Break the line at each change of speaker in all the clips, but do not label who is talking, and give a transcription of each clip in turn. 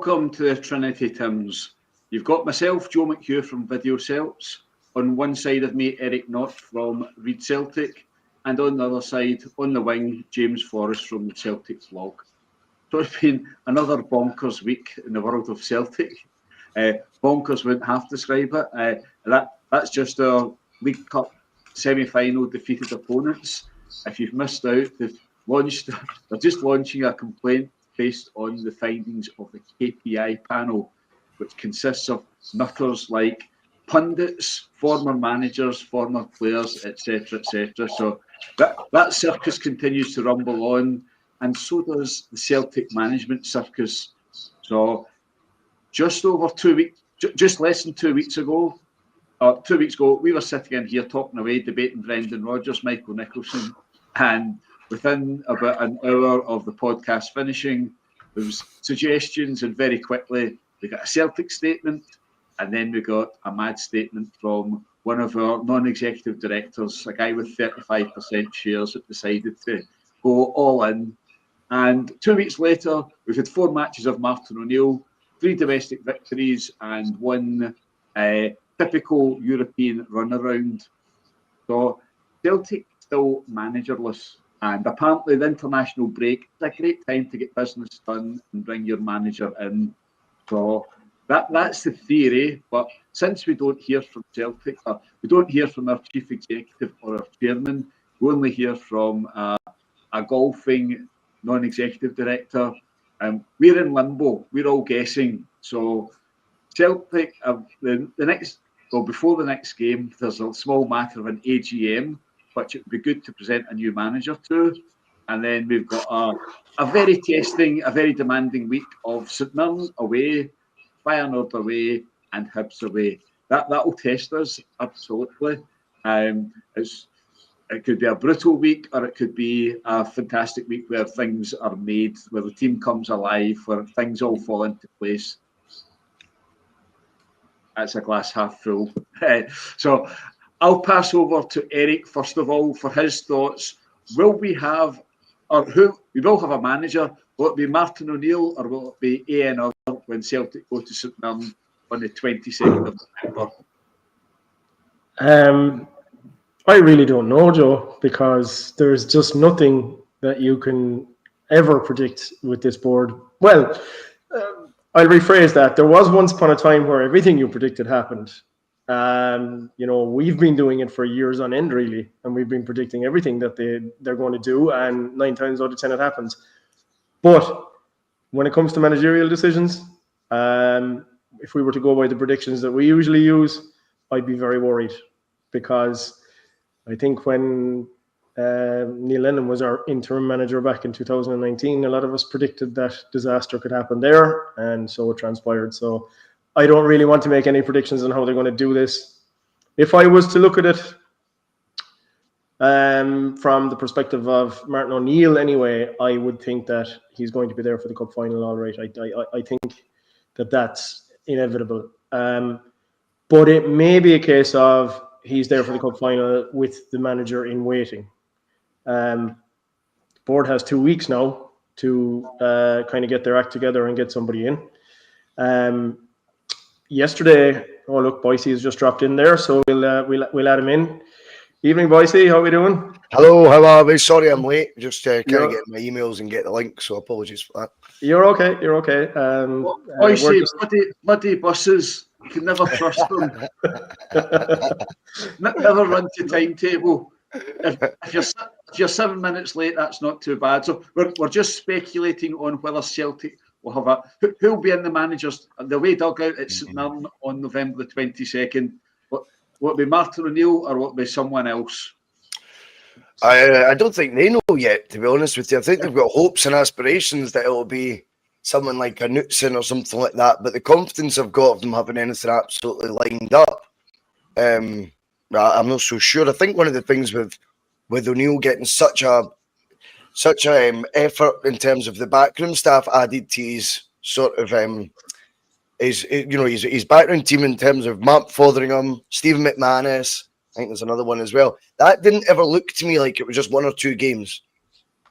welcome to the Trinity Tims. You've got myself, Joe McHugh from Video Celts. On one side of me, Eric Knott from Read Celtic. And on the other side, on the wing, James Forrest from the Celtic vlog. So it's been another bonkers week in the world of Celtic. Bonkers wouldn't half describe it. That's just our League Cup semi-final defeated opponents. If you've missed out, they're just launching a complaint based on the findings of the KPI panel, which consists of nutters like pundits, former managers, former players, etc., etc. So that circus continues to rumble on, and so does the Celtic management circus. So just over 2 weeks, just less than 2 weeks ago, 2 weeks ago, we were sitting in here talking away, debating Brendan Rodgers, Michael Nicholson, and within about an hour of the podcast finishing, there was suggestions, and very quickly we got a Celtic statement, and then we got a mad statement from one of our non-executive directors, a guy with 35% shares that decided to go all in. And 2 weeks later, we've had 4 matches of Martin O'Neill, 3 domestic victories, and 1 typical European runaround. So Celtic still managerless. And apparently the international break is a great time to get business done and bring your manager in. So that's the theory. But since we don't hear from Celtic, we don't hear from our chief executive or our chairman, we only hear from a golfing non-executive director. We're in limbo. We're all guessing. So Celtic, before the next game, there's a small matter of an AGM, which it would be good to present a new manager to. And then we've got a very testing, a very demanding week of St Mirren away, Feyenoord away, and Hibs away. That will test us, absolutely. It could be a brutal week, or it could be a fantastic week where things are made, where the team comes alive, where things all fall into place. That's a glass half full. So I'll pass over to Eric, first of all, for his thoughts. Will we have, we will have a manager? Will it be Martin O'Neill, or will it be Ian Other when Celtic go to St Mirren on the 22nd of November?
I really don't know, Joe, because there's just nothing that you can ever predict with this board. Well, I'll rephrase that. There was once upon a time where everything you predicted happened. We've been doing it for years on end, really, and we've been predicting everything that they're going to do, and 9 times out of 10 it happens. But when it comes to managerial decisions, if we were to go by the predictions that we usually use, I'd be very worried, because I think when Neil Lennon was our interim manager back in 2019, a lot of us predicted that disaster could happen there, and so it transpired. So I don't really want to make any predictions on how they're going to do this. If I was to look at it from the perspective of Martin O'Neill anyway, I would think that he's going to be there for the cup final, all right. I think that's inevitable. But it may be a case of he's there for the cup final with the manager in waiting. The board has 2 weeks now to kind of get their act together and get somebody in. Yesterday, oh look, Boise has just dropped in there, so we'll add him in. Evening, Boise, how are we doing?
Hello, how are we? Sorry I'm late. Just kind of getting my emails and get the link, so apologies for that.
You're okay.
Boise, bloody buses. You can never trust them. Never run to timetable. If you're 7 minutes late, that's not too bad. So we're just speculating on whether Celtic will have who'll be in the managers, the away dugout at St Mirren on November the 22nd. Will it be Martin O'Neill, or will it be someone else?
I don't think they know yet, to be honest with you. I think they've got hopes and aspirations that it'll be someone like a Knutson or something like that, but the confidence I've got of them having anything absolutely lined up, I'm not so sure. I think one of the things with O'Neill getting such a effort in terms of the backroom staff added to his sort of his background team in terms of Mark Fotheringham, Stephen McManus, I think there's another one as well. That didn't ever look to me like it was just 1 or 2 games.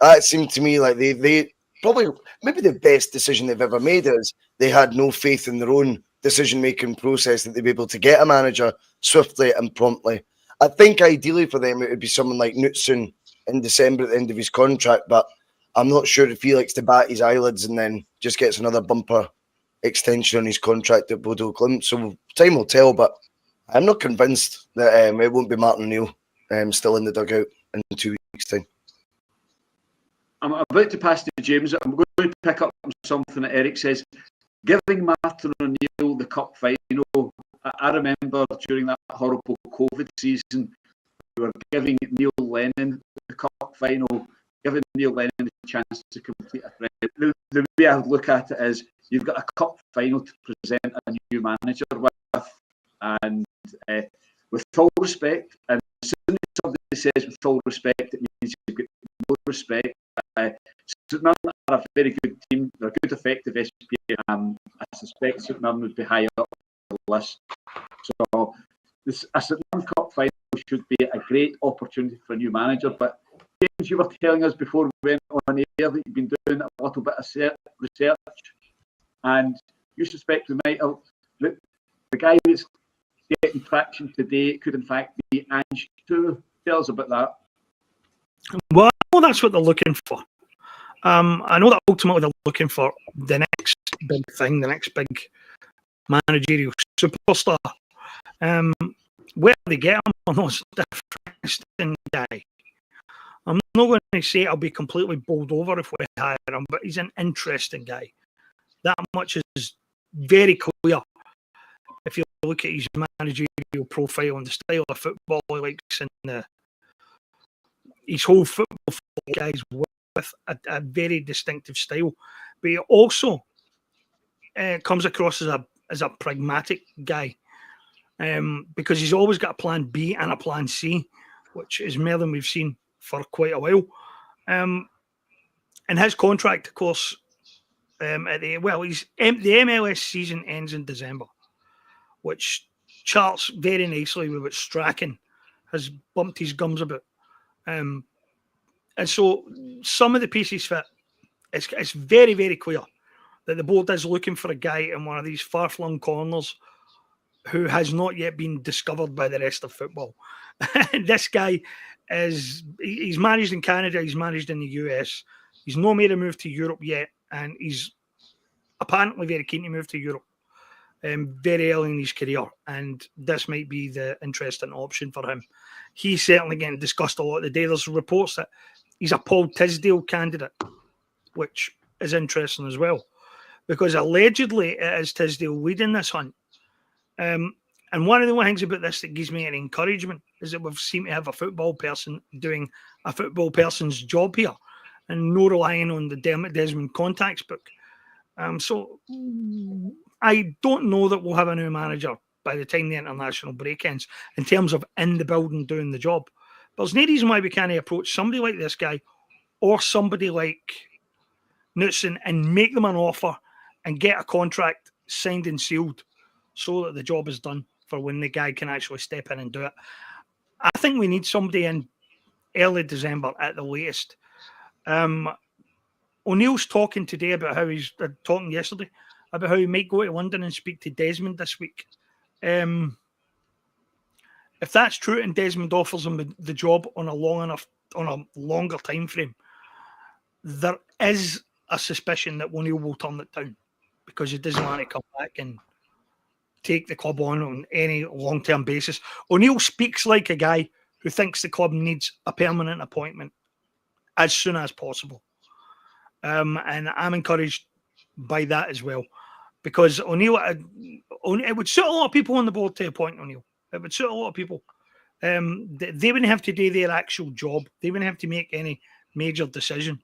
That seemed to me like they probably maybe the best decision they've ever made is they had no faith in their own decision-making process that they'd be able to get a manager swiftly and promptly. I think ideally for them it would be someone like Knutson in December at the end of his contract, but I'm not sure if he likes to bat his eyelids and then just gets another bumper extension on his contract at Bodo Glimt. So time will tell, but I'm not convinced that it won't be Martin O'Neill still in the dugout in 2 weeks' time.
I'm about to pass to James. I'm going to pick up on something that Eric says. Giving Martin O'Neill the cup final, I remember during that horrible COVID season, we were giving Neil Lennon the cup final, giving Neil Lennon the chance to complete a thread. The way I look at it is, you've got a cup final to present a new manager with, and with full respect, and as soon as somebody says with full respect, it means you've got no respect. St Mirren are a very good team. They're a good, effective SPA. I suspect St Mirren would be higher up the list. So a St Mirren Cup final should be a great opportunity for a new manager. But James, you were telling us before we went on air that you've been doing a little bit of research, and you suspect we might have the guy that's getting traction today could in fact be Ange too. Tell us about that.
Well, I know that's what they're looking for. I know that ultimately they're looking for the next big thing, the next big managerial superstar. Where they get him, I know it's a interesting guy. I'm not going to say I'll be completely bowled over if we hire him, but he's an interesting guy. That much is very clear. If you look at his managerial profile and the style of football he likes, and his whole football guys with a very distinctive style, but he also comes across as a pragmatic guy, because he's always got a plan B and a plan C, which is more than we've seen for quite a while. And his contract, of course, the MLS season ends in December, which charts very nicely with what Strachan has bumped his gums about. And so some of the pieces fit. It's very, very clear that the board is looking for a guy in one of these far-flung corners who has not yet been discovered by the rest of football. This guy he's managed in Canada, he's managed in the US. He's not made a move to Europe yet, and he's apparently very keen to move to Europe very early in his career, and this might be the interesting option for him. He's certainly getting discussed a lot today. There's reports that he's a Paul Tisdale candidate, which is interesting as well, because allegedly it is Tisdale leading this hunt. And one of the things about this that gives me an encouragement is that we've seemed to have a football person doing a football person's job here, and no relying on the Desmond contacts book. So I don't know that we'll have a new manager by the time the international break ends in terms of in the building doing the job. But there's no reason why we can't approach somebody like this guy or somebody like Knutson and make them an offer and get a contract signed and sealed so that the job is done for when the guy can actually step in and do it. I think we need somebody in early December at the latest. O'Neill's talking today about how he's talking yesterday about how he might go to London and speak to Desmond this week. If that's true and Desmond offers him the job on a longer time frame, there is a suspicion that O'Neill will turn it down because he doesn't want to come back and take the club on any long-term basis. O'Neill speaks like a guy who thinks the club needs a permanent appointment as soon as possible. And I'm encouraged by that as well, because O'Neill, it would suit a lot of people on the board to appoint O'Neill. It would suit a lot of people. They wouldn't have to do their actual job. They wouldn't have to make any major decision.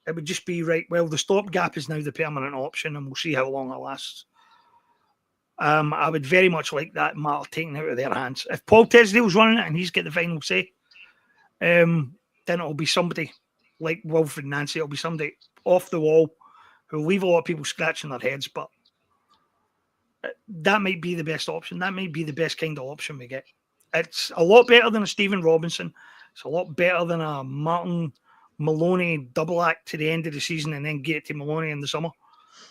It would just be, right, well, the stopgap is now the permanent option and we'll see how long it lasts. I would very much like that matter taken out of their hands. If Paul Tisdale's running it and he's got the final say, then it'll be somebody like Wilfred Nancy. It'll be somebody off the wall who will leave a lot of people scratching their heads, but that might be the best option. That might be the best kind of option we get. It's a lot better than a Stephen Robinson. It's a lot better than a Martin Maloney double act to the end of the season and then get to Maloney in the summer.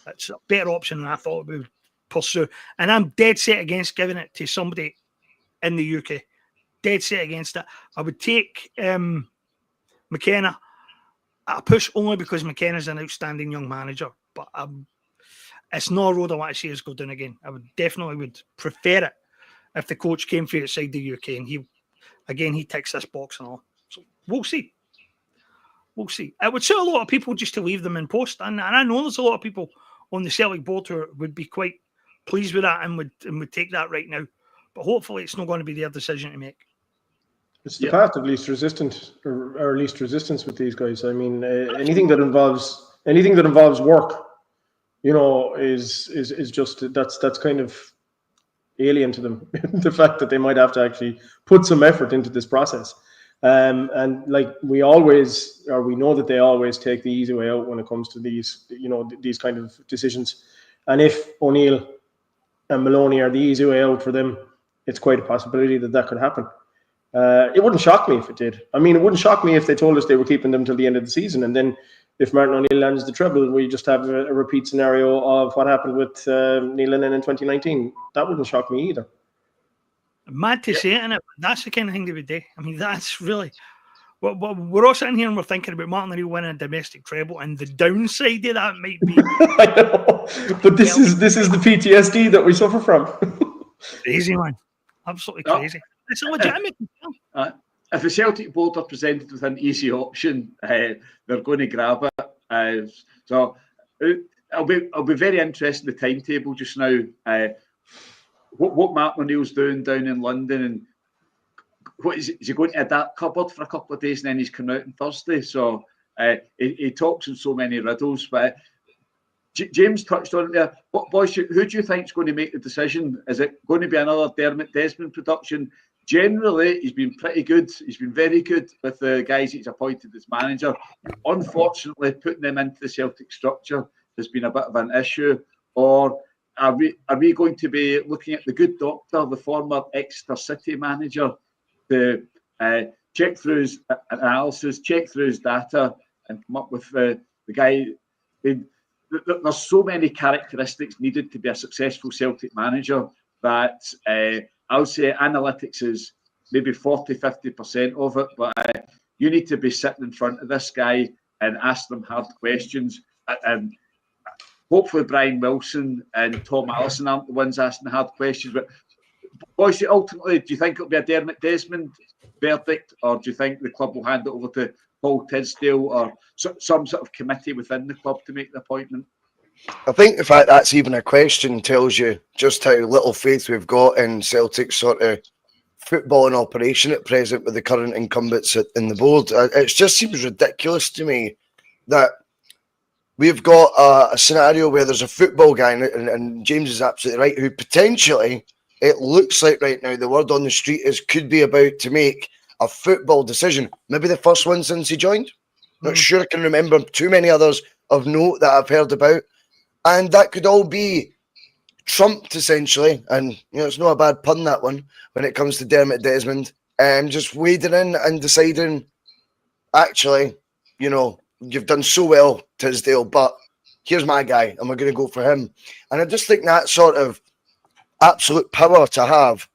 It's a better option than I thought we would pursue. And I'm dead set against giving it to somebody in the UK. Dead set against it. I would take McKenna. I push only because McKenna's an outstanding young manager, but it's not a road I want to see us go down again. I would definitely prefer it if the coach came from outside the UK and he ticks this box and all. So we'll see. We'll see. It would suit a lot of people just to leave them in post, and I know there's a lot of people on the Celtic board who would be quite pleased with that and would take that right now. But hopefully, it's not going to be their decision to make.
It's the path of least resistance, or least resistance with these guys. I mean, anything that involves work, is just that's kind of alien to them. The fact that they might have to actually put some effort into this process. And like we know that they always take the easy way out when it comes to these kind of decisions. And if O'Neill and Maloney are the easy way out for them, it's quite a possibility that could happen. It wouldn't shock me if it did. I mean, it wouldn't shock me if they told us they were keeping them till the end of the season, and then if Martin O'Neill lands the treble, we just have a repeat scenario of what happened with Neil Lennon in 2019. That wouldn't shock me either.
Mad to say it, innit? That's the kind of thing they would do. I mean, that's really... We're all sitting here and we're thinking about Martin O'Neill winning a domestic treble, and the downside of that might be...
I know, but this is the PTSD that we suffer from.
Crazy, man. Absolutely crazy. It's a legitimate concern.
If the Celtic board are presented with an easy option, they're going to grab it. So I'll be very interested in the timetable just now. What Martin O'Neill's doing down in London, and what is he going to adapt cupboard for a couple of days, and then he's coming out on Thursday. So he talks in so many riddles. But James touched on it there. Boys, who do you think is going to make the decision? Is it going to be another Dermot Desmond production? Generally, he's been pretty good. He's been very good with the guys he's appointed as manager. Unfortunately, putting them into the Celtic structure has been a bit of an issue. Or are we going to be looking at the good doctor, the former Exeter City manager, to check through his analysis, check through his data, and come up with the guy? There's so many characteristics needed to be a successful Celtic manager that I would say analytics is maybe 40-50% of it, but you need to be sitting in front of this guy and ask them hard questions. And hopefully Brian Wilson and Tom Allison aren't the ones asking hard questions. But boys, ultimately, do you think it'll be a Dermot Desmond verdict, or do you think the club will hand it over to Paul Tisdale or some sort of committee within the club to make the appointment?
I think the fact that's even a question tells you just how little faith we've got in Celtic's sort of football and operation at present with the current incumbents in the board. It just seems ridiculous to me that we've got a scenario where there's a football guy, and James is absolutely right, who potentially, it looks like right now, the word on the street is could be about to make a football decision. Maybe the first one since he joined. Not sure I can remember too many others of note that I've heard about. And that could all be trumped, essentially. And, it's not a bad pun, that one, when it comes to Dermot Desmond. Just wading in and deciding, actually, you've done so well, Tisdale, but here's my guy, and we're going to go for him. And I just think that sort of absolute power to have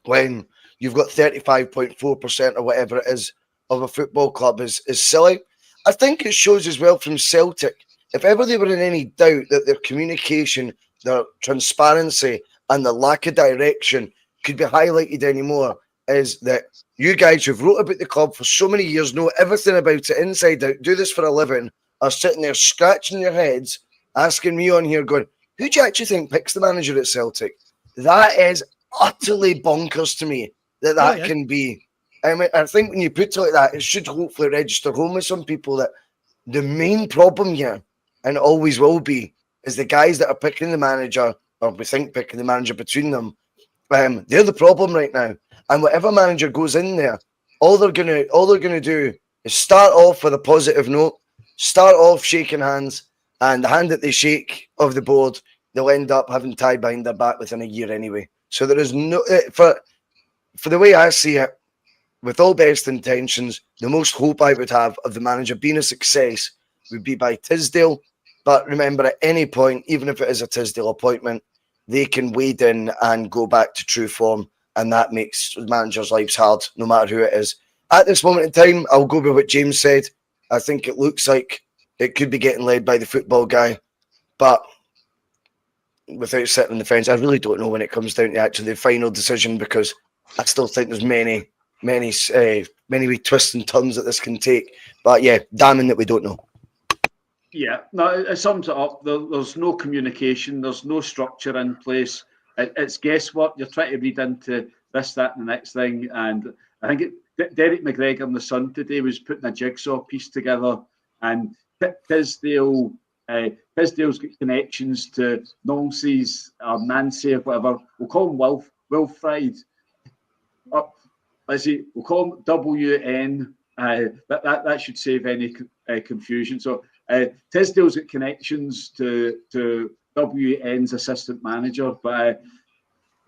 when you've got 35.4% or whatever it is of a football club is silly. I think it shows as well from Celtic, if ever they were in any doubt that their communication, their transparency and the lack of direction could be highlighted anymore, is that you guys who've wrote about the club for so many years, know everything about it inside out, do this for a living, are sitting there scratching your heads, asking me on here going, who do you actually think picks the manager at Celtic? That is utterly bonkers to me that can be. I mean, I think when you put it like that, it should hopefully register home with some people that the main problem here, and always will be, is the guys that are picking the manager, or we think picking the manager between them, they're the problem right now. And whatever manager goes in there, all they're gonna do is start off with a positive note, start off shaking hands, and the hand that they shake of the board, they'll end up having tied behind their back within a year anyway. So there is no for the way I see it, with all best intentions, the most hope I would have of the manager being a success would be by Tisdale. But remember, at any point, even if it is a Tisdale appointment, they can wade in and go back to true form, and that makes managers' lives hard, no matter who it is. At this moment in time, I'll go with what James said. I think it looks like it could be getting led by the football guy, but without sitting on the fence, I really don't know when it comes down to actually the final decision, because I still think there's many wee twists and turns that this can take. But yeah, damning that we don't know.
Yeah, no, it sums it up. There's no communication. There's no structure in place. It's guesswork. You're trying to read into this, that, and the next thing. And I think Derek McGregor in the Sun today was putting a jigsaw piece together, and Tisdale's got connections to Nancy's or Nancy or whatever. We'll call him Wilfried. We'll call him WN. That should save any confusion. So Tisdale's got connections to WN's assistant manager, but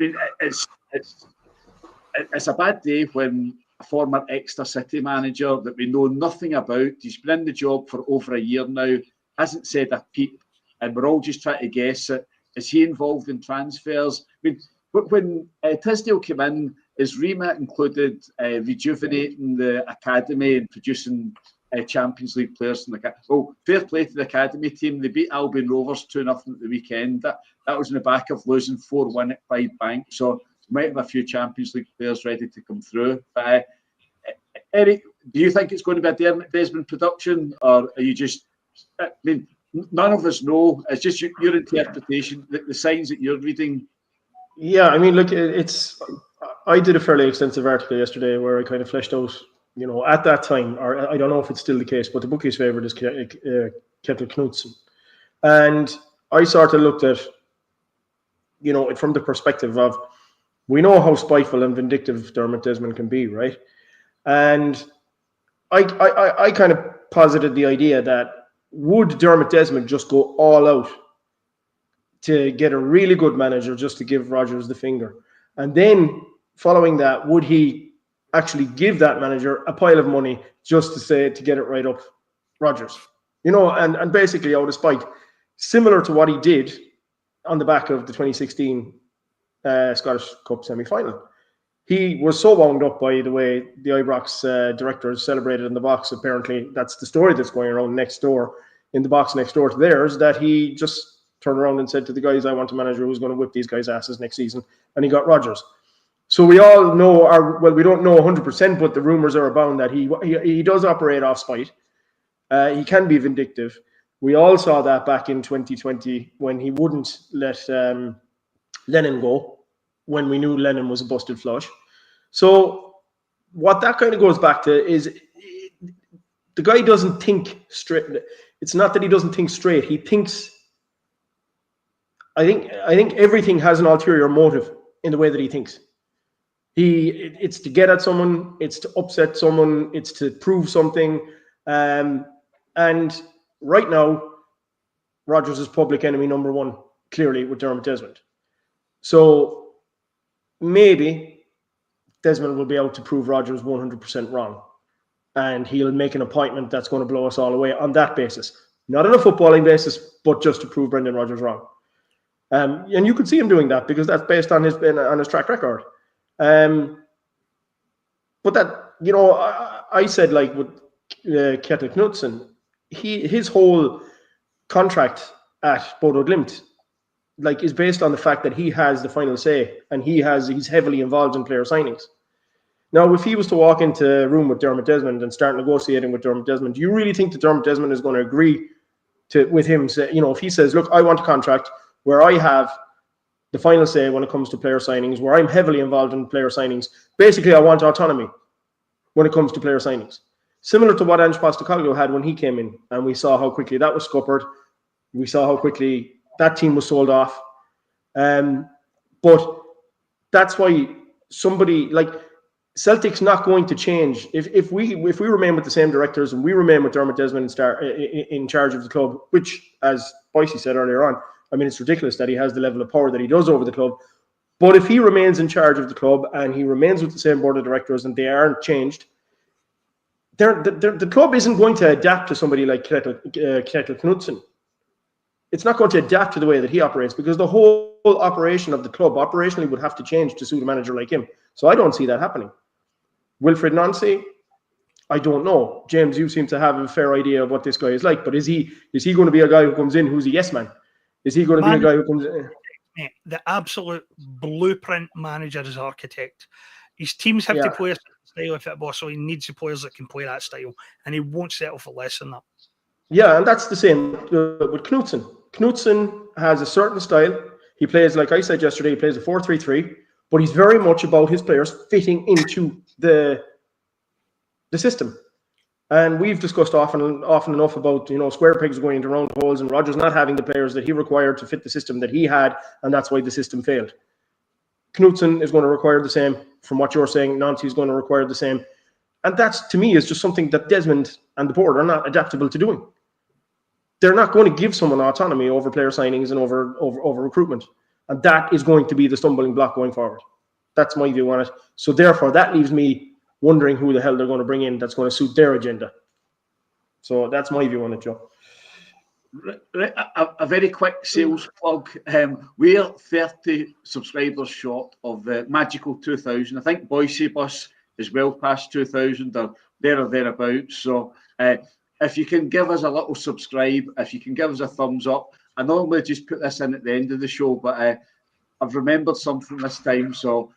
I mean, it's a bad day when a former Exeter City manager that we know nothing about, he's been in the job for over a year now, hasn't said a peep, and we're all just trying to guess it. Is he involved in transfers? I mean, when Tisdale came in, his remit included rejuvenating the academy and producing Champions League players. Fair play to the academy team. They beat Albion Rovers 2-0 at the weekend. That was in the back of losing 4-1 at Clyde Bank. So we might have a few Champions League players ready to come through. But Eric, do you think it's going to be a Dermot Desmond production, or are you just? I mean, none of us know. It's just your interpretation, the signs that you're reading.
Yeah, I mean, look, I did a fairly extensive article yesterday where I kind of fleshed out, at that time, or I don't know if it's still the case, but the bookie's favourite is Kjetil Knutsen. And I sort of looked at, it from the perspective of, we know how spiteful and vindictive Dermot Desmond can be, right? And I kind of posited the idea that would Dermot Desmond just go all out to get a really good manager just to give Rodgers the finger? And then following that, would he actually give that manager a pile of money just to get it right up Rodgers? And basically out of spite, similar to what he did on the back of the 2016 Scottish Cup semi-final. He was so wound up by the way the Ibrox directors celebrated in the box. Apparently, that's the story that's going around in the box next door to theirs, that he just turned around and said to the guys, I want a manager who's going to whip these guys' asses next season. And he got Rodgers. So we all know, we don't know 100%, but the rumours are abound that he does operate off spite. He can be vindictive. We all saw that back in 2020 when he wouldn't let Lennon go, when we knew Lennon was a busted flush. So what that kind of goes back to is the guy doesn't think straight. It's not that he doesn't think straight. He thinks. I think everything has an ulterior motive in the way that he thinks. It's to get at someone. It's to upset someone. It's to prove something. And right now, Rodgers is public enemy number one, clearly, with Dermot Desmond. So maybe Desmond will be able to prove Rodgers 100% wrong, and he'll make an appointment that's going to blow us all away on that basis. Not on a footballing basis, but just to prove Brendan Rodgers wrong. And you could see him doing that because that's based on his track record. But that, I said, like with Kjetil Knutsen, his whole contract at Bodo Glimt is based on the fact that he has the final say and he's heavily involved in player signings. Now, if he was to walk into a room with Dermot Desmond and start negotiating with Dermot Desmond, do you really think that Dermot Desmond is going to agree with him? If he says, look, I want a contract where I have the final say when it comes to player signings, where I'm heavily involved in player signings. Basically, I want autonomy when it comes to player signings. Similar to what Ange Postecoglou had when he came in, and we saw how quickly that was scuppered. We saw how quickly that team was sold off. But that's why somebody like Celtic's not going to change. If we remain with the same directors and we remain with Dermot Desmond in charge of the club, which, as Boycey said earlier on, I mean, it's ridiculous that he has the level of power that he does over the club. But if he remains in charge of the club and he remains with the same board of directors and they aren't changed, the club isn't going to adapt to somebody like Kjetil Knutsen. It's not going to adapt to the way that he operates, because the whole operation of the club operationally would have to change to suit a manager like him. So I don't see that happening. Wilfred Nancy, I don't know. James, you seem to have a fair idea of what this guy is like, but is he going to be a guy who comes in who's a yes man? Is he going to be a guy who comes in?
The absolute blueprint manager is architect. His teams have to play a style of football, so he needs the players that can play that style, and he won't settle for less than that.
Yeah, and that's the same with Knutsen. Knutsen has a certain style. He plays, like I said yesterday, he plays a 4-3-3, but he's very much about his players fitting into the system. And we've discussed often enough about, square pegs going into round holes and Rodgers not having the players that he required to fit the system that he had, and that's why the system failed. Knutsen is going to require the same. From what you're saying, Nancy is going to require the same. And that's, to me, is just something that Desmond and the board are not adaptable to doing. They're not going to give someone autonomy over player signings and over recruitment. And that is going to be the stumbling block going forward. That's my view on it. So therefore, that leaves me wondering who the hell they're going to bring in that's going to suit their agenda. So that's my view on it, Joe.
A very quick sales plug. We're 30 subscribers short of the magical 2,000. I think Boise Bus is well past 2,000 or there or thereabouts. So if you can give us a little subscribe, if you can give us a thumbs up. I normally just put this in at the end of the show, but I've remembered something this time. So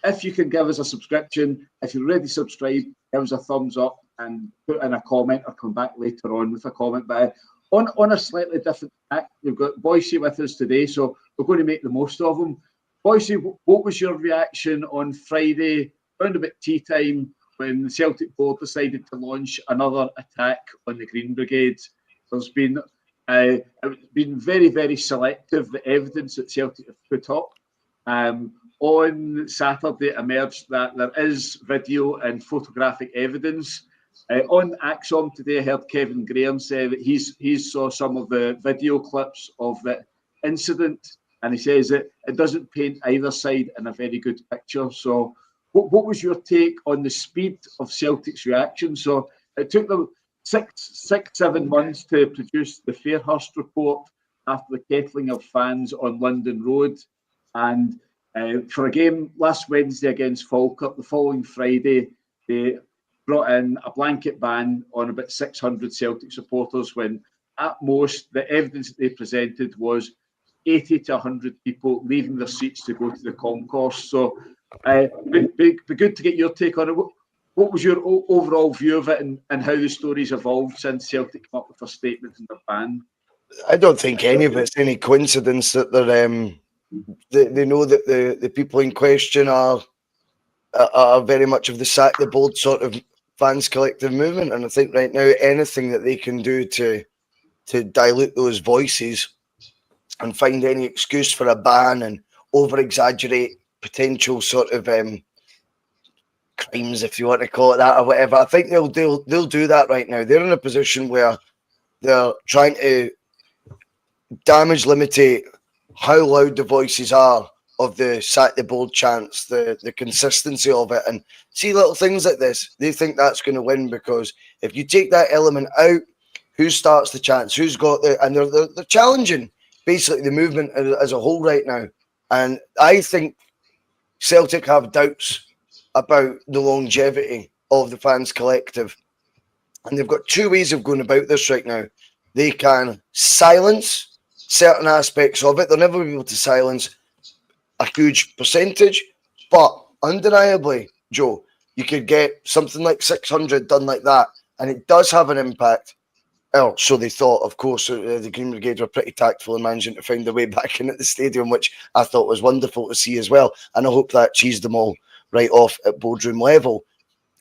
if you can give us a subscription, if you're already subscribed, give us a thumbs up and put in a comment or come back later on with a comment. But on a slightly different track, we've got Boise with us today, so we're going to make the most of them. Boise, what was your reaction on Friday, around about tea time, when the Celtic board decided to launch another attack on the Green Brigade? There's been very, very selective, the evidence that Celtic have put up. On Saturday, it emerged that there is video and photographic evidence. On Axom today, I heard Kevin Graham say that he saw some of the video clips of the incident, and he says that it doesn't paint either side in a very good picture. So what was your take on the speed of Celtic's reaction? So it took them 7 months to produce the Fairhurst report after the kettling of fans on London Road. And for a game last Wednesday against Falkirk, the following Friday, they brought in a blanket ban on about 600 Celtic supporters, when at most the evidence that they presented was 80 to 100 people leaving their seats to go to the concourse. So be good to get your take on it. What was your overall view of it, and how the story's evolved since Celtic came up with a statement in their ban?
I don't think any of it's any coincidence that they know that the people in question are very much of the sack the board sort of fans collective movement, and I think right now anything that they can do to dilute those voices and find any excuse for a ban and over exaggerate potential sort of crimes, if you want to call it that, or whatever, I think they'll do that right now. They're in a position where they're trying to damage limitate how loud the voices are of the sack the board chants, the consistency of it, and see little things like this. They think that's going to win, because if you take that element out, who starts the chants? Who's got the? And they're challenging basically the movement as a whole right now. And I think Celtic have doubts about the longevity of the fans collective, and they've got two ways of going about this right now. They can silence certain aspects of it. They'll never be able to silence a huge percentage, but undeniably, Joe, you could get something like 600 done like that, and it does have an impact. Oh, so they thought. Of course, the Green Brigade were pretty tactful in managing to find their way back in at the stadium, which I thought was wonderful to see as well, and I hope that cheesed them all right off at boardroom level.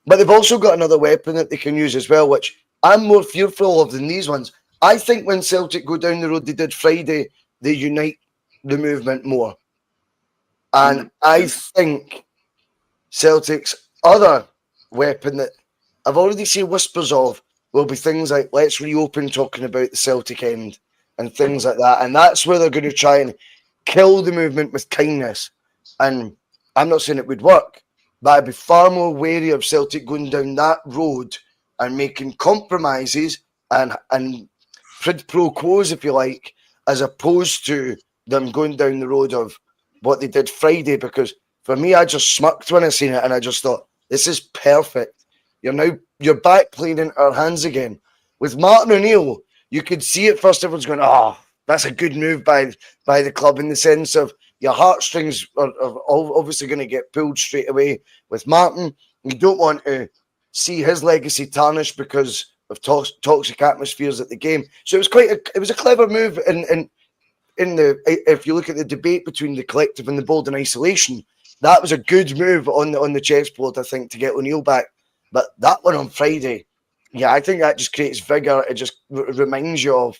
But they've also got another weapon that they can use as well, which I'm more fearful of than these ones. I think when Celtic go down the road they did Friday, they unite the movement more. And I think Celtic's other weapon that I've already seen whispers of will be things like, let's reopen talking about the Celtic end and things like that. And that's where they're going to try and kill the movement with kindness. And I'm not saying it would work, but I'd be far more wary of Celtic going down that road and making compromises and quid pro quos, if you like, as opposed to them going down the road of what they did Friday. Because for me, I just smirked when I seen it, and I just thought, this is perfect. You're back playing into our hands again. With Martin O'Neill, you could see at first everyone's going, oh, that's a good move by the club, in the sense of your heartstrings are obviously going to get pulled straight away with Martin. You don't want to see his legacy tarnished because of toxic atmospheres at the game. So it was a clever move in if you look at the debate between the collective and the board in isolation. That was a good move on the chessboard, I think, to get O'Neill back. But that one on Friday, yeah, I think that just creates vigour. It just reminds you of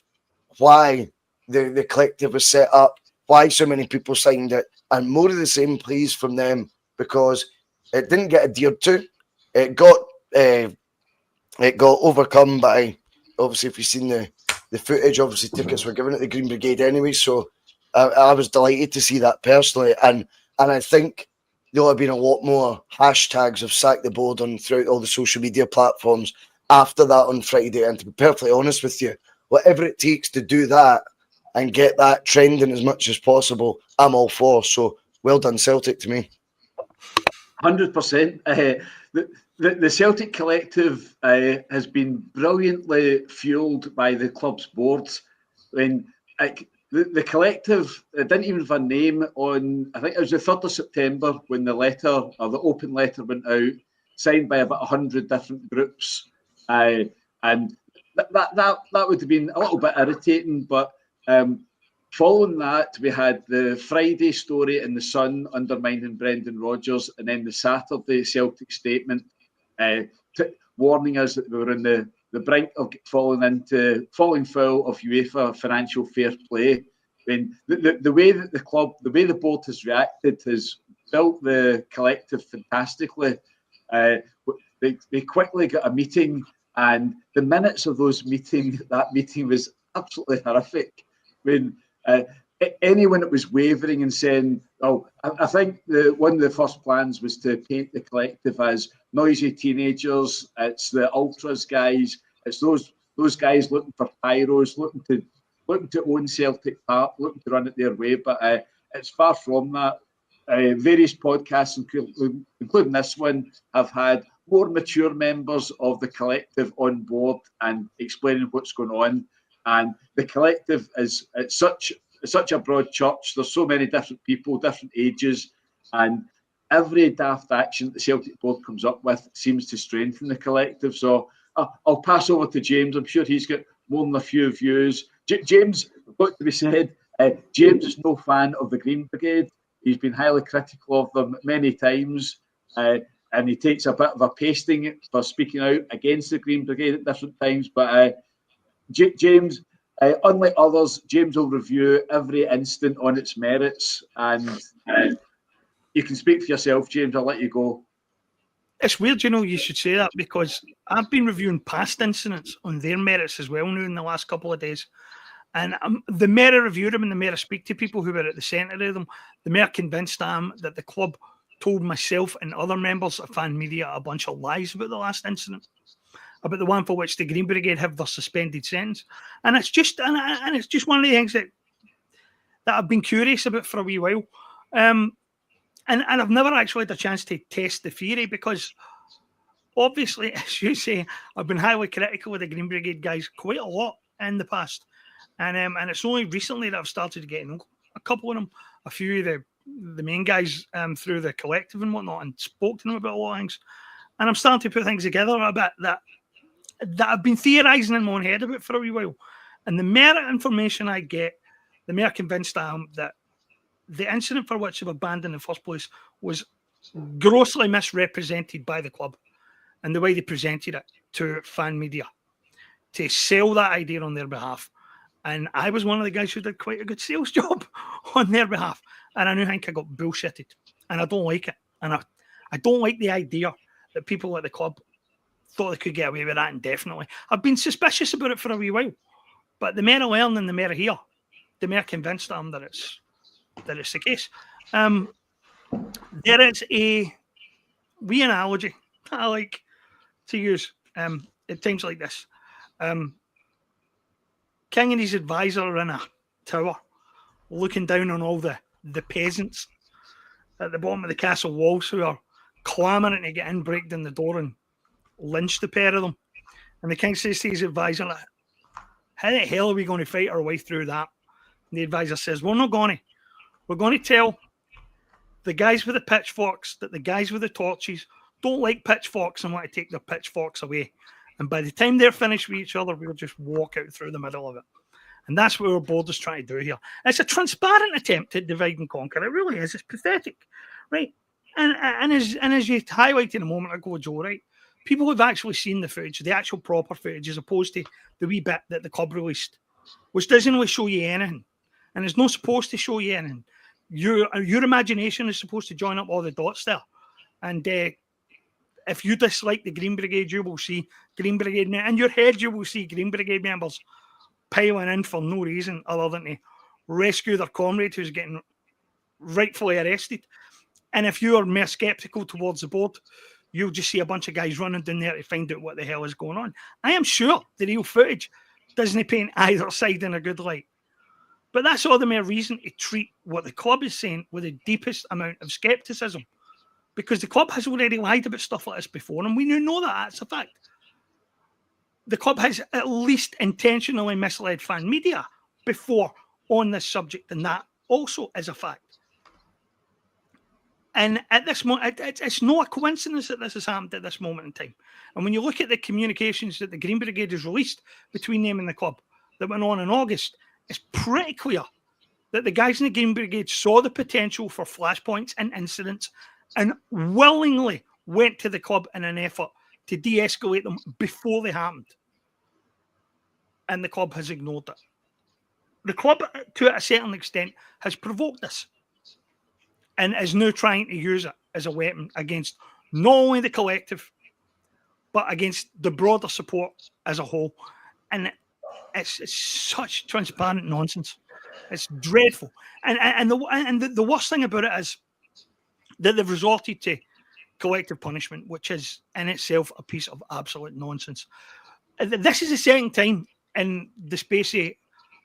why the collective was set up, why so many people signed it, and more of the same, please, from them, because it didn't get adhered to. It got overcome by, obviously, if you've seen the footage, obviously tickets were given at the Green Brigade anyway. So I was delighted to see that personally, and I think there'll have been a lot more hashtags of sack the board on throughout all the social media platforms after that on Friday. And to be perfectly honest with you, whatever it takes to do that and get that trending as much as possible, I'm all for. So well done, Celtic, to me.
100%. The Celtic collective has been brilliantly fueled by the club's boards. When the collective didn't even have a name on, I think it was the 3rd of September when the letter, or the open letter, went out, signed by about 100 different groups. And that would have been a little bit irritating, but following that, we had the Friday story in the Sun undermining Brendan Rodgers, and then the Saturday Celtic statement warning us that we were on the brink of falling foul of UEFA financial fair play. I mean, the way that the board has reacted has built the collective fantastically. They quickly got a meeting, and the minutes of that meeting was absolutely horrific. I mean, anyone that was wavering and saying, "Oh, I think one of the first plans was to paint the collective as noisy teenagers. It's the ultras guys. It's those guys looking for pyros, looking to own Celtic Park, looking to run it their way." But it's far from that. Various podcasts, including this one, have had more mature members of the collective on board and explaining what's going on. And the collective is such a broad church. There's so many different people, different ages, and every daft action that the Celtic board comes up with seems to strengthen the collective. So I'll pass over to James. I'm sure he's got more than a few views. James, got to be said, James is no fan of the Green Brigade. He's been highly critical of them many times, and he takes a bit of a pasting for speaking out against the Green Brigade at different times. But James, unlike others, James will review every incident on its merits, and you can speak for yourself, James. I'll let you go.
It's weird, you should say that, because I've been reviewing past incidents on their merits as well now in the last couple of days. And the more I review them and the more I speak to people who were at the centre of them, the more convinced I am that the club told myself and other members of fan media a bunch of lies about the last incident, about the one for which the Green Brigade have their suspended sentence. And it's just it's just one of the things that I've been curious about for a wee while. And I've never actually had a chance to test the theory, because obviously, as you say, I've been highly critical of the Green Brigade guys quite a lot in the past. And it's only recently that I've started to get a couple of them, a few of the main guys through the collective and whatnot, and spoke to them about a lot of things. And I'm starting to put things together a bit that I've been theorising in my own head about for a wee while. And the more information I get, the more convinced I am that the incident for which I've abandoned in the first place was grossly misrepresented by the club and the way they presented it to fan media to sell that idea on their behalf. And I was one of the guys who did quite a good sales job on their behalf. And I think I got bullshitted. And I don't like it. And I don't like the idea that people at the club thought they could get away with that indefinitely. I've been suspicious about it for a wee while. But the more I learn and the more I hear, the more convinced I am that it's the case. There is a wee analogy I like to use at times like this. King and his advisor are in a tower looking down on all the peasants at the bottom of the castle walls who are clamouring to get in, break down the door and lynch the pair of them. And the king says to his advisor, how the hell are we going to fight our way through that? And the advisor says, we're not going to. We're going to tell the guys with the pitchforks that the guys with the torches don't like pitchforks and want to take their pitchforks away. And by the time they're finished with each other, we'll just walk out through the middle of it. And that's what our board is trying to do here. It's a transparent attempt to divide and conquer. It really is. It's pathetic, right? And as you highlighted a moment ago, Joe, right? People have actually seen the footage, the actual proper footage, as opposed to the wee bit that the club released, which doesn't really show you anything. And it's not supposed to show you anything. Your imagination is supposed to join up all the dots there. And if you dislike the Green Brigade, you will see Green Brigade, in your head, you will see Green Brigade members piling in for no reason other than to rescue their comrade who's getting rightfully arrested. And if you are more sceptical towards the board, you'll just see a bunch of guys running down there to find out what the hell is going on. I am sure the real footage doesn't paint either side in a good light. But that's all the more reason to treat what the club is saying with the deepest amount of scepticism. Because the club has already lied about stuff like this before, and we know that that's a fact. The club has at least intentionally misled fan media before on this subject, and that also is a fact. And at this moment, it's not a coincidence that this has happened at this moment in time. And when you look at the communications that the Green Brigade has released between them and the club that went on in August, it's pretty clear that the guys in the Green Brigade saw the potential for flashpoints and incidents and willingly went to the club in an effort to de-escalate them before they happened. And the club has ignored it. The club, to a certain extent, has provoked this and is now trying to use it as a weapon against not only the collective, but against the broader support as a whole. And it's such transparent nonsense. It's dreadful. And the worst thing about it is that they've resorted to collective punishment, which is in itself a piece of absolute nonsense. This is the second time in the space of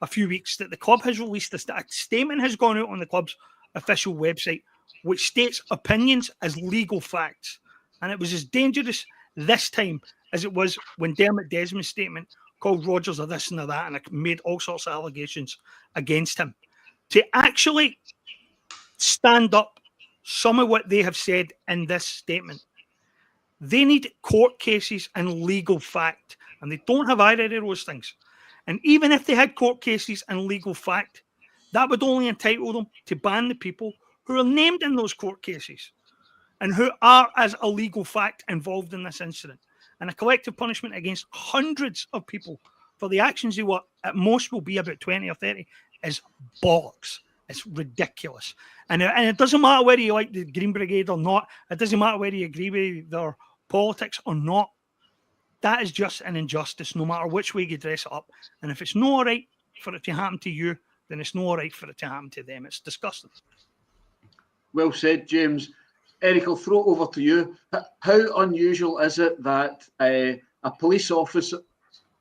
a few weeks that the club has released a statement has gone out on the club's official website, which states opinions as legal facts. And it was as dangerous this time as it was when Dermot Desmond's statement called Rodgers a this and a that and it made all sorts of allegations against him. To actually stand up some of what they have said in this statement, they need court cases and legal fact, and they don't have either of those things. And even if they had court cases and legal fact, that would only entitle them to ban the people who are named in those court cases and who are, as a legal fact, involved in this incident. And a collective punishment against hundreds of people for the actions they were, at most will be about 20 or 30, is bollocks. It's ridiculous. And it doesn't matter whether you like the Green Brigade or not. It doesn't matter whether you agree with their politics or not. That is just an injustice, no matter which way you dress it up. And if it's not all right for it to happen to you, then it's not all right for it to happen to them. It's disgusting.
Well said, James. Eric, I'll throw it over to you. How unusual is it that a police officer,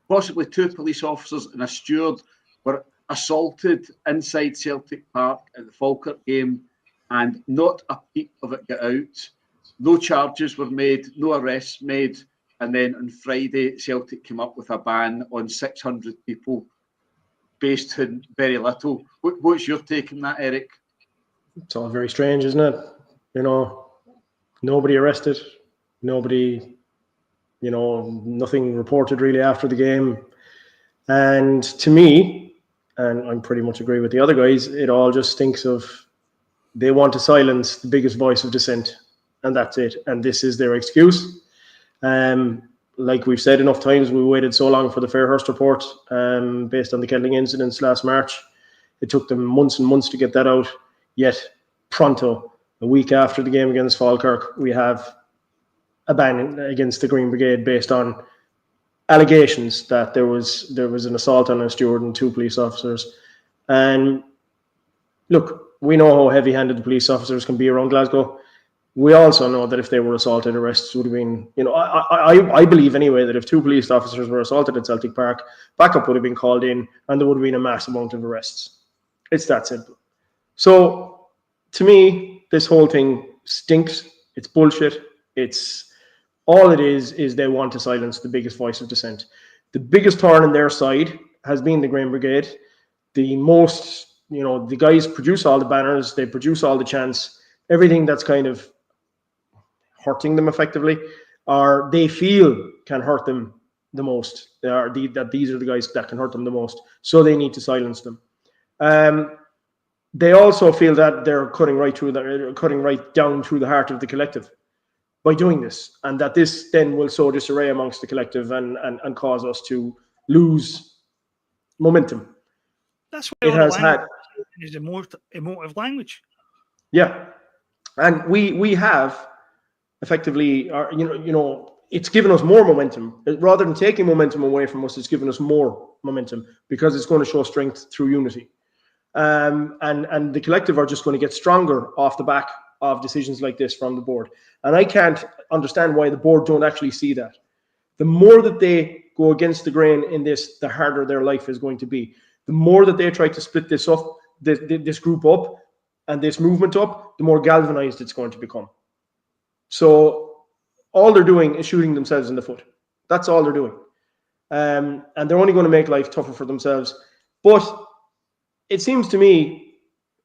possibly two police officers and a steward, were assaulted inside Celtic Park at the Falkirk game and not a peep of it got out? No charges were made, no arrests made. And then on Friday, Celtic came up with a ban on 600 people based on very little. What's your take on that, Eric?
It's all very strange, isn't it? You know, nobody arrested, nobody, you know, nothing reported really after the game. And to me, and I pretty much agree with the other guys, it all just stinks of they want to silence the biggest voice of dissent, and that's it. And this is their excuse. Like we've said enough times, we waited so long for the Fairhurst report based on the Kettling incidents last March. It took them months and months to get that out. Yet pronto, a week after the game against Falkirk, we have a ban against the Green Brigade based on allegations that there was an assault on a steward and two police officers. And look, we know how heavy-handed the police officers can be around Glasgow. We also know that if they were assaulted, arrests would have been, I believe anyway that if 2 police officers were assaulted at Celtic Park, backup would have been called in and there would have been a mass amount of arrests. It's that simple. So to me, this whole thing stinks. It's bullshit. It's all it is they want to silence the biggest voice of dissent. The biggest thorn in their side has been the Green Brigade. The most, the guys produce all the banners, they produce all the chants, everything that's kind of hurting them effectively, or they feel can hurt them the most. That these are the guys that can hurt them the most, so they need to silence them. They also feel that they're cutting right down through the heart of the collective by doing this, and that this then will sow disarray amongst the collective and cause us to lose momentum.
That's why
it has had
is emotive language.
Yeah, and we have effectively, it's given us more momentum rather than taking momentum away from us. It's given us more momentum because it's going to show strength through unity, and the collective are just going to get stronger off the back of decisions like this from the board. And I can't understand why the board don't actually see that. The more that they go against the grain in this, the harder their life is going to be. The more that they try to split this up, this group up and this movement up, the more galvanized it's going to become. So all they're doing is shooting themselves in the foot. That's all they're doing. And they're only going to make life tougher for themselves. But it seems to me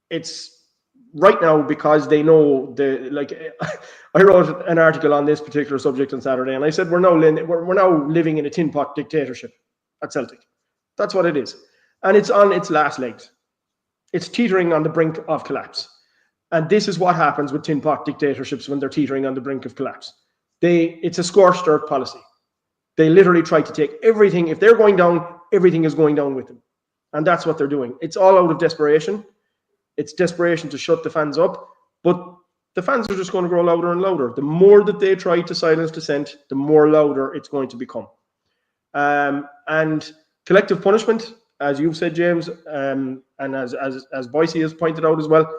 it's right now because they know I wrote an article on this particular subject on Saturday, and I said we're now living in a tin pot dictatorship at Celtic. That's what it is. And it's on its last legs. It's teetering on the brink of collapse. And this is what happens with tin pot dictatorships when they're teetering on the brink of collapse. It's a scorched earth policy. They literally try to take everything. If they're going down, everything is going down with them. And that's what they're doing. It's all out of desperation. It's desperation to shut the fans up. But the fans are just going to grow louder and louder. The more that they try to silence dissent, the more louder it's going to become. And collective punishment, as you've said, James, and as Boise has pointed out as well,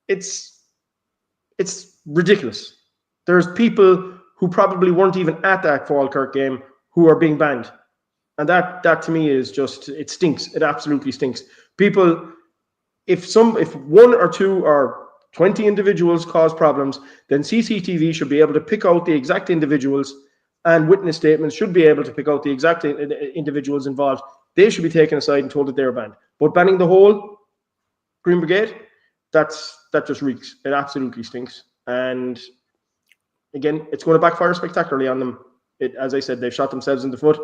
it's ridiculous. There's people who probably weren't even at that Falkirk game who are being banned. And that to me is just, it stinks. It absolutely stinks. People, if 1 or 2 or 20 individuals cause problems, then CCTV should be able to pick out the exact individuals, and witness statements should be able to pick out the exact individuals involved. They should be taken aside and told that they're banned. But banning the whole Green Brigade, that just reeks. It absolutely stinks. And again, it's going to backfire spectacularly on them. As I said, they've shot themselves in the foot.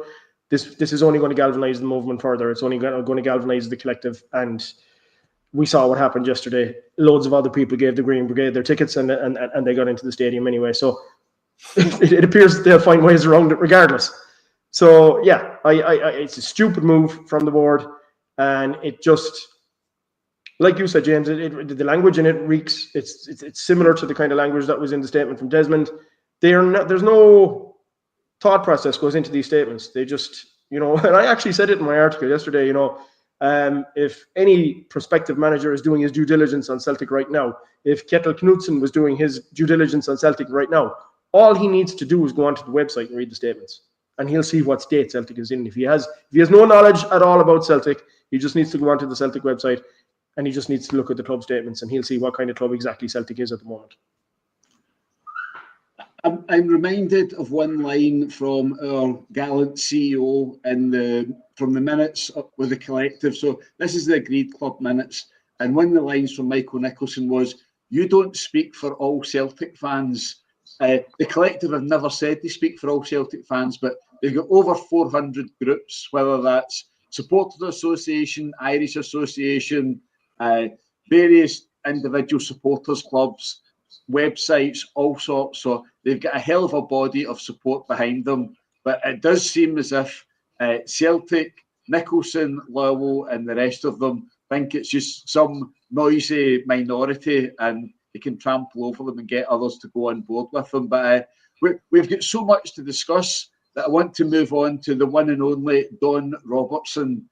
This is only going to galvanize the movement further. It's only going to galvanize the collective. And we saw what happened yesterday. Loads of other people gave the Green Brigade their tickets and they got into the stadium anyway. So it appears they'll find ways around it regardless. So yeah, it's a stupid move from the board, and it just, like you said, James, the language in it reeks. It's similar to the kind of language that was in the statement from Desmond. There's no thought process goes into these statements. They just, and I actually said it in my article yesterday. If any prospective manager is doing his due diligence on Celtic right now, if Kjetil Knutsen was doing his due diligence on Celtic right now, all he needs to do is go onto the website and read the statements, and he'll see what state Celtic is in. If he has no knowledge at all about Celtic, he just needs to go onto the Celtic website, and he just needs to look at the club statements, and he'll see what kind of club exactly Celtic is at the moment.
I'm reminded of one line from our gallant CEO from the minutes with the collective. So this is the agreed club minutes, and one of the lines from Michael Nicholson was, "You don't speak for all Celtic fans." The collective have never said they speak for all Celtic fans, but they've got over 400 groups, whether that's Supporters Association, Irish Association, various individual supporters clubs, websites, all sorts. So they've got a hell of a body of support behind them. But it does seem as if Celtic, Nicholson, Lowell, and the rest of them think it's just some noisy minority, and they can trample over them and get others to go on board with them. But we've got so much to discuss that I want to move on to the one and only Don Robertson.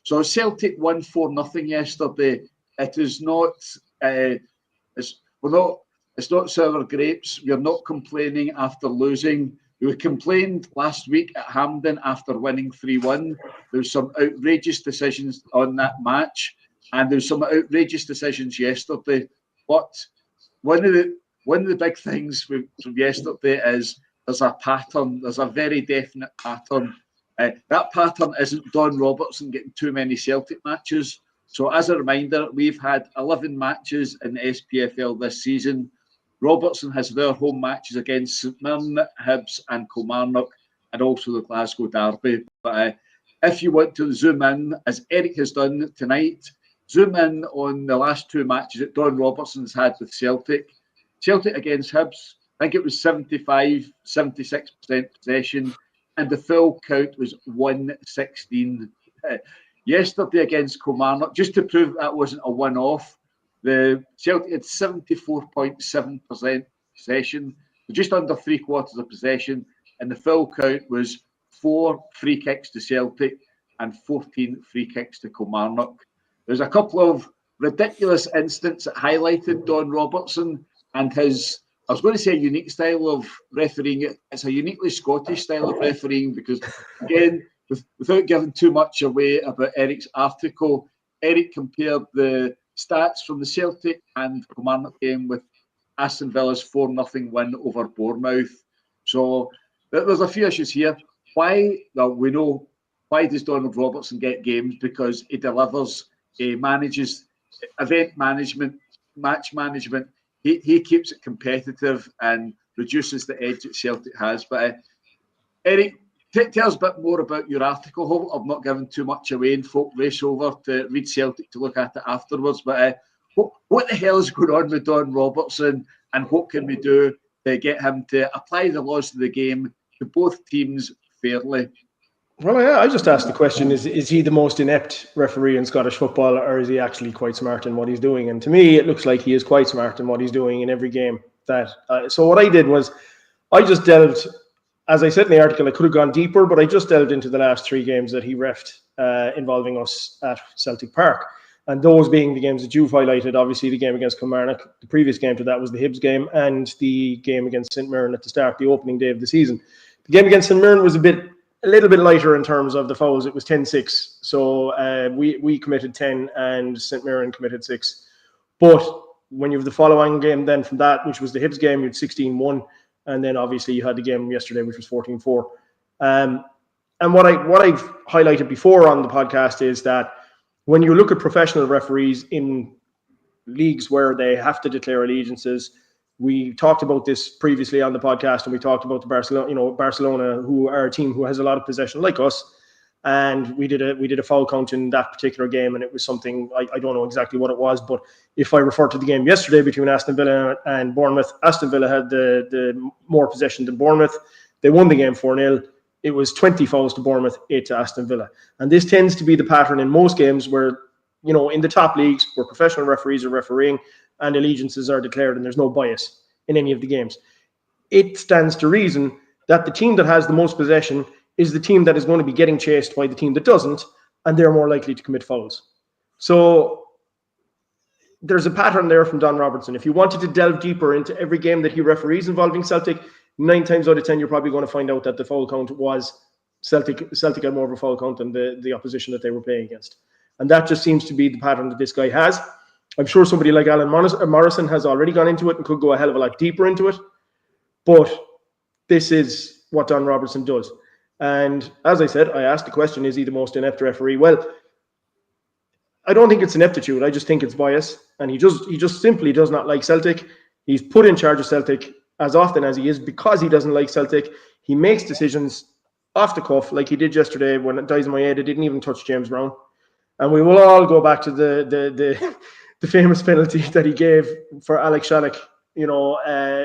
So Celtic won 4-0 yesterday. it is not. It's not sour grapes. We're not complaining after losing. We complained last week at Hampden after winning 3-1. There was some outrageous decisions on that match, and there's some outrageous decisions yesterday. But one of the big things from yesterday is there's a pattern. There's a very definite pattern. That pattern isn't Don Robertson getting too many Celtic matches. So as a reminder, we've had 11 matches in the SPFL this season. Robertson has their home matches against St Mirren, Hibs and Kilmarnock, and also the Glasgow Derby. But if you want to zoom in, as Eric has done tonight, zoom in on the last two matches that Don Robertson's had with Celtic. Celtic against Hibs, I think it was 75, 76% possession, and the full count was 116. Yesterday against Kilmarnock, just to prove that wasn't a one-off, the Celtic had 74.7% possession, just under three quarters of possession, and the full count was 4 free kicks to Celtic and 14 free kicks to Kilmarnock. There's a couple of ridiculous incidents that highlighted Don Robertson and his, I was going to say, a unique style of refereeing. It's a uniquely Scottish style of refereeing because, again, without giving too much away about Eric's article, Eric compared the stats from the Celtic and Kilmarnock game with Aston Villa's 4-0 win over Bournemouth. So there's a few issues here. Why? Well, we know why does Donald Robertson get games? Because he delivers, he manages event management, match management. He keeps it competitive and reduces the edge that Celtic has. But Eric, tell us a bit more about your article. Hope I've not given too much away and folk race over to read Celtic to look at it afterwards. But what the hell is going on with Don Robertson, and what can we do to get him to apply the laws of the game to both teams fairly?
Well, I just asked the question, is he the most inept referee in Scottish football, or is he actually quite smart in what he's doing? And to me, it looks like he is quite smart in what he's doing in every game. So what I did was I just delved, as I said in the article, I could have gone deeper, but I just delved into the last 3 games that he refed involving us at Celtic Park. And those being the games that you've highlighted, obviously the game against Kilmarnock, the previous game to that was the Hibs game, and the game against St Mirren at the start, the opening day of the season. The game against St Mirren was a little bit lighter in terms of the fouls. It was 10-6. So we committed 10 and St Mirren committed 6. But when you have the following game then from that, which was the Hibs game, you had 16-1. And then obviously you had the game yesterday, which was 14-4. And what I've highlighted before on the podcast is that when you look at professional referees in leagues where they have to declare allegiances, we talked about this previously on the podcast, and we talked about the Barcelona, who are a team who has a lot of possession like us, and we did a foul count in that particular game, and it was something I don't know exactly what it was, but if I refer to the game yesterday between Aston Villa and Bournemouth, Aston Villa had the more possession than Bournemouth. They won the game 4-0. It was 20 fouls to Bournemouth, 8 to Aston Villa, and this tends to be the pattern in most games where, in the top leagues where professional referees are refereeing and allegiances are declared and there's no bias in any of the games. It stands to reason that the team that has the most possession is the team that is going to be getting chased by the team that doesn't, and they're more likely to commit fouls. So there's a pattern there from Don Robertson. If you wanted to delve deeper into every game that he referees involving Celtic, 9 times out of 10, you're probably going to find out that the foul count was Celtic had more of a foul count than the opposition that they were playing against. And that just seems to be the pattern that this guy has. I'm sure somebody like Alan Morrison has already gone into it and could go a hell of a lot deeper into it. But this is what Don Robertson does. And as I said, I asked the question, is he the most inept referee? Well, I don't think it's ineptitude. I just think it's bias. And he just simply does not like Celtic. He's put in charge of Celtic as often as he is because he doesn't like Celtic. He makes decisions off the cuff like he did yesterday when it dies in my head. It didn't even touch James Brown. And we will all go back to the famous penalty that he gave for Alex Shalek,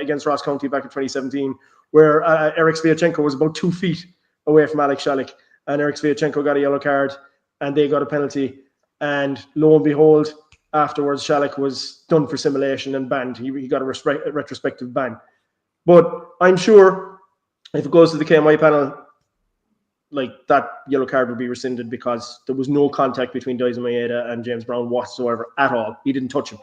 against Ross County back in 2017, where Eric Sviatchenko was about 2 feet away from Alex Shalek, and Eric Sviatchenko got a yellow card, and they got a penalty. And lo and behold, afterwards, Shalek was done for simulation and banned. He got a retrospective ban. But I'm sure if it goes to the KMI panel, like that yellow card would be rescinded because there was no contact between Dyson Maeda and James Brown whatsoever at all. He didn't touch him.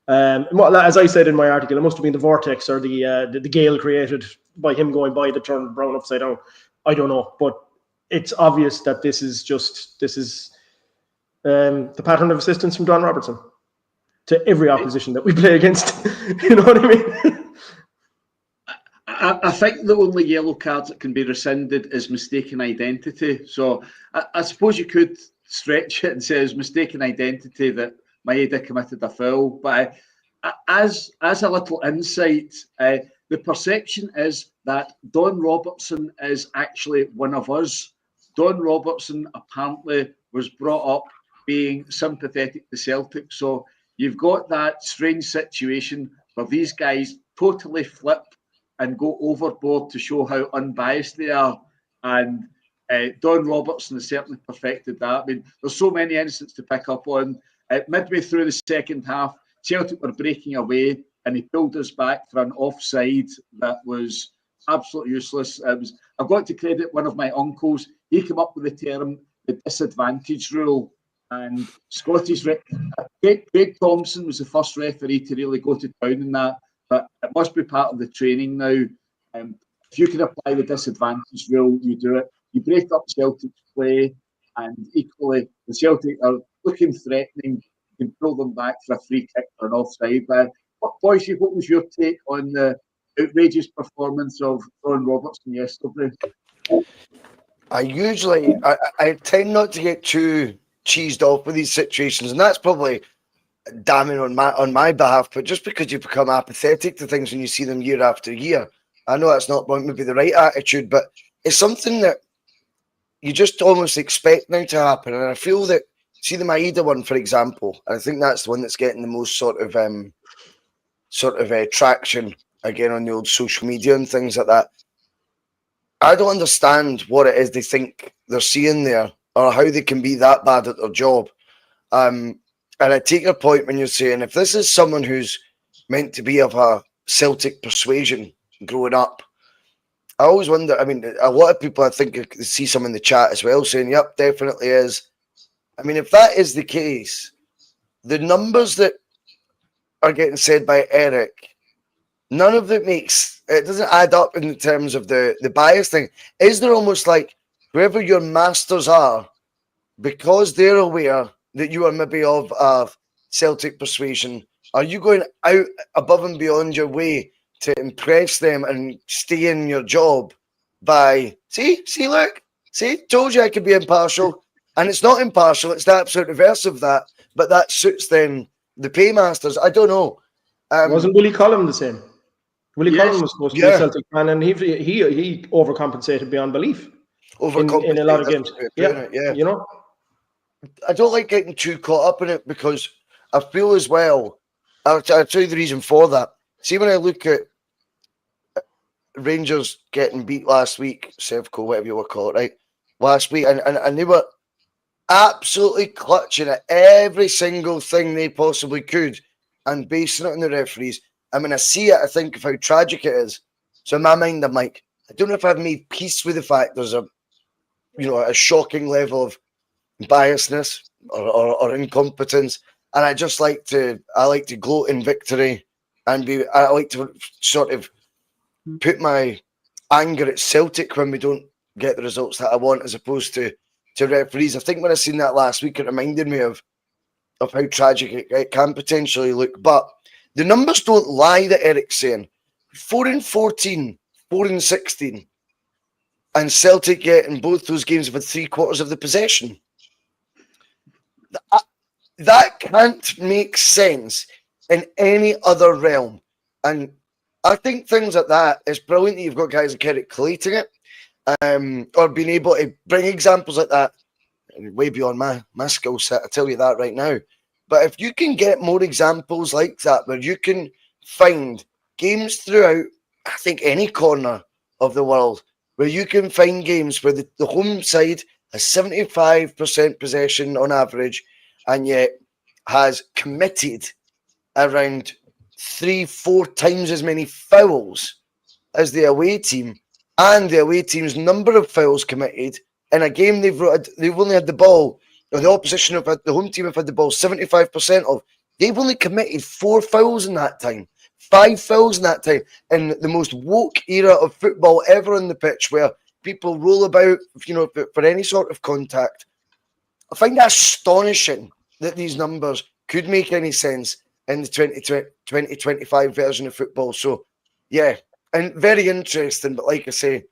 Well, as I said in my article, it must have been the vortex or the gale created by him going by that turned Brown upside down. I don't know, but it's obvious that this is the pattern of assistance from Don Robertson to every opposition that we play against. You know what I mean?
I think the only yellow cards that can be rescinded is mistaken identity. So I suppose you could stretch it and say it's mistaken identity that Maeda committed a foul. But as a little insight, the perception is that Don Robertson is actually one of us. Don Robertson apparently was brought up being sympathetic to Celtic. So you've got that strange situation where these guys totally flip and go overboard to show how unbiased they are. And Don Robertson has certainly perfected that. I mean, there's so many incidents to pick up on. Midway through the second half, Celtic were breaking away and he pulled us back for an offside that was absolutely useless. I've got to credit one of my uncles. He came up with the term the disadvantage rule. And Scottish Craig Thompson was the first referee to really go to town in that. But it must be part of the training now. If you can apply the disadvantage rule, you do it. You break up Celtic's play, and equally, the Celtic are looking threatening. You can pull them back for a free kick or an offside. Boys, what was your take on the outrageous performance of Don Robertson yesterday?
I tend not to get too cheesed off with these situations, and that's probably damning on my behalf, but just because you become apathetic to things when you see them year after year. I know that's not maybe the right attitude, but it's something that you just almost expect now to happen. And I feel that, see the Maeda one, for example, I think that's the one that's getting the most sort of traction again on the old social media and things like that. I don't understand what it is they think they're seeing there or how they can be that bad at their job. And I take your point when you're saying if this is someone who's meant to be of a Celtic persuasion growing up, I always wonder, I mean, a lot of people, I think, I see some in the chat as well saying, yep, definitely is. I mean, if that is the case, the numbers that are getting said by Eric, none of it doesn't add up in terms of the bias thing. Is there almost like whoever your masters are, because they're aware that you are maybe of Celtic persuasion, are you going out above and beyond your way to impress them and stay in your job by, look, told you I could be impartial. And it's not impartial, it's the absolute reverse of that. But that suits them, the paymasters. I don't know.
Wasn't Willie Collum the same? Willie Collum was supposed to be a Celtic fan, and he overcompensated beyond belief in a lot of games. Yeah, you know.
I don't like getting too caught up in it because I feel as well, I'll tell you the reason for that. See, when I look at Rangers getting beat last week, Sevco, whatever you want to call it, right? Last week, and they were absolutely clutching at every single thing they possibly could and basing it on the referees. And when I see it, I think of how tragic it is. So in my mind, I'm like, I don't know if I've made peace with the fact there's a shocking level of biasness or incompetence, and I like to gloat in victory, and I like to sort of put my anger at Celtic when we don't get the results that I want, as opposed to referees. I think when I seen that last week, it reminded me of how tragic it can potentially look. But the numbers don't lie that Eric's saying. 4-14, 4-16, and Celtic in both those games have had 3/4 of the possession. That can't make sense in any other realm. And I think things like that is brilliant that you've got guys like Eric collating it, or being able to bring examples like that way beyond my skill set, I tell you that right now. But if you can get more examples like that, where you can find games throughout, I think, any corner of the world, where you can find games where the home side has 75% possession on average, and yet has committed around 3-4 times as many fouls as the away team, and the away team's number of fouls committed in a game they've only had the ball, or the opposition have had, the home team have had the ball 75% of. They've only committed 4 fouls in that time, 5 fouls in that time, in the most woke era of football ever on the pitch, where people roll about, for any sort of contact. I find that astonishing that these numbers could make any sense in the 2025 version of football. So, yeah, and very interesting. But like I say,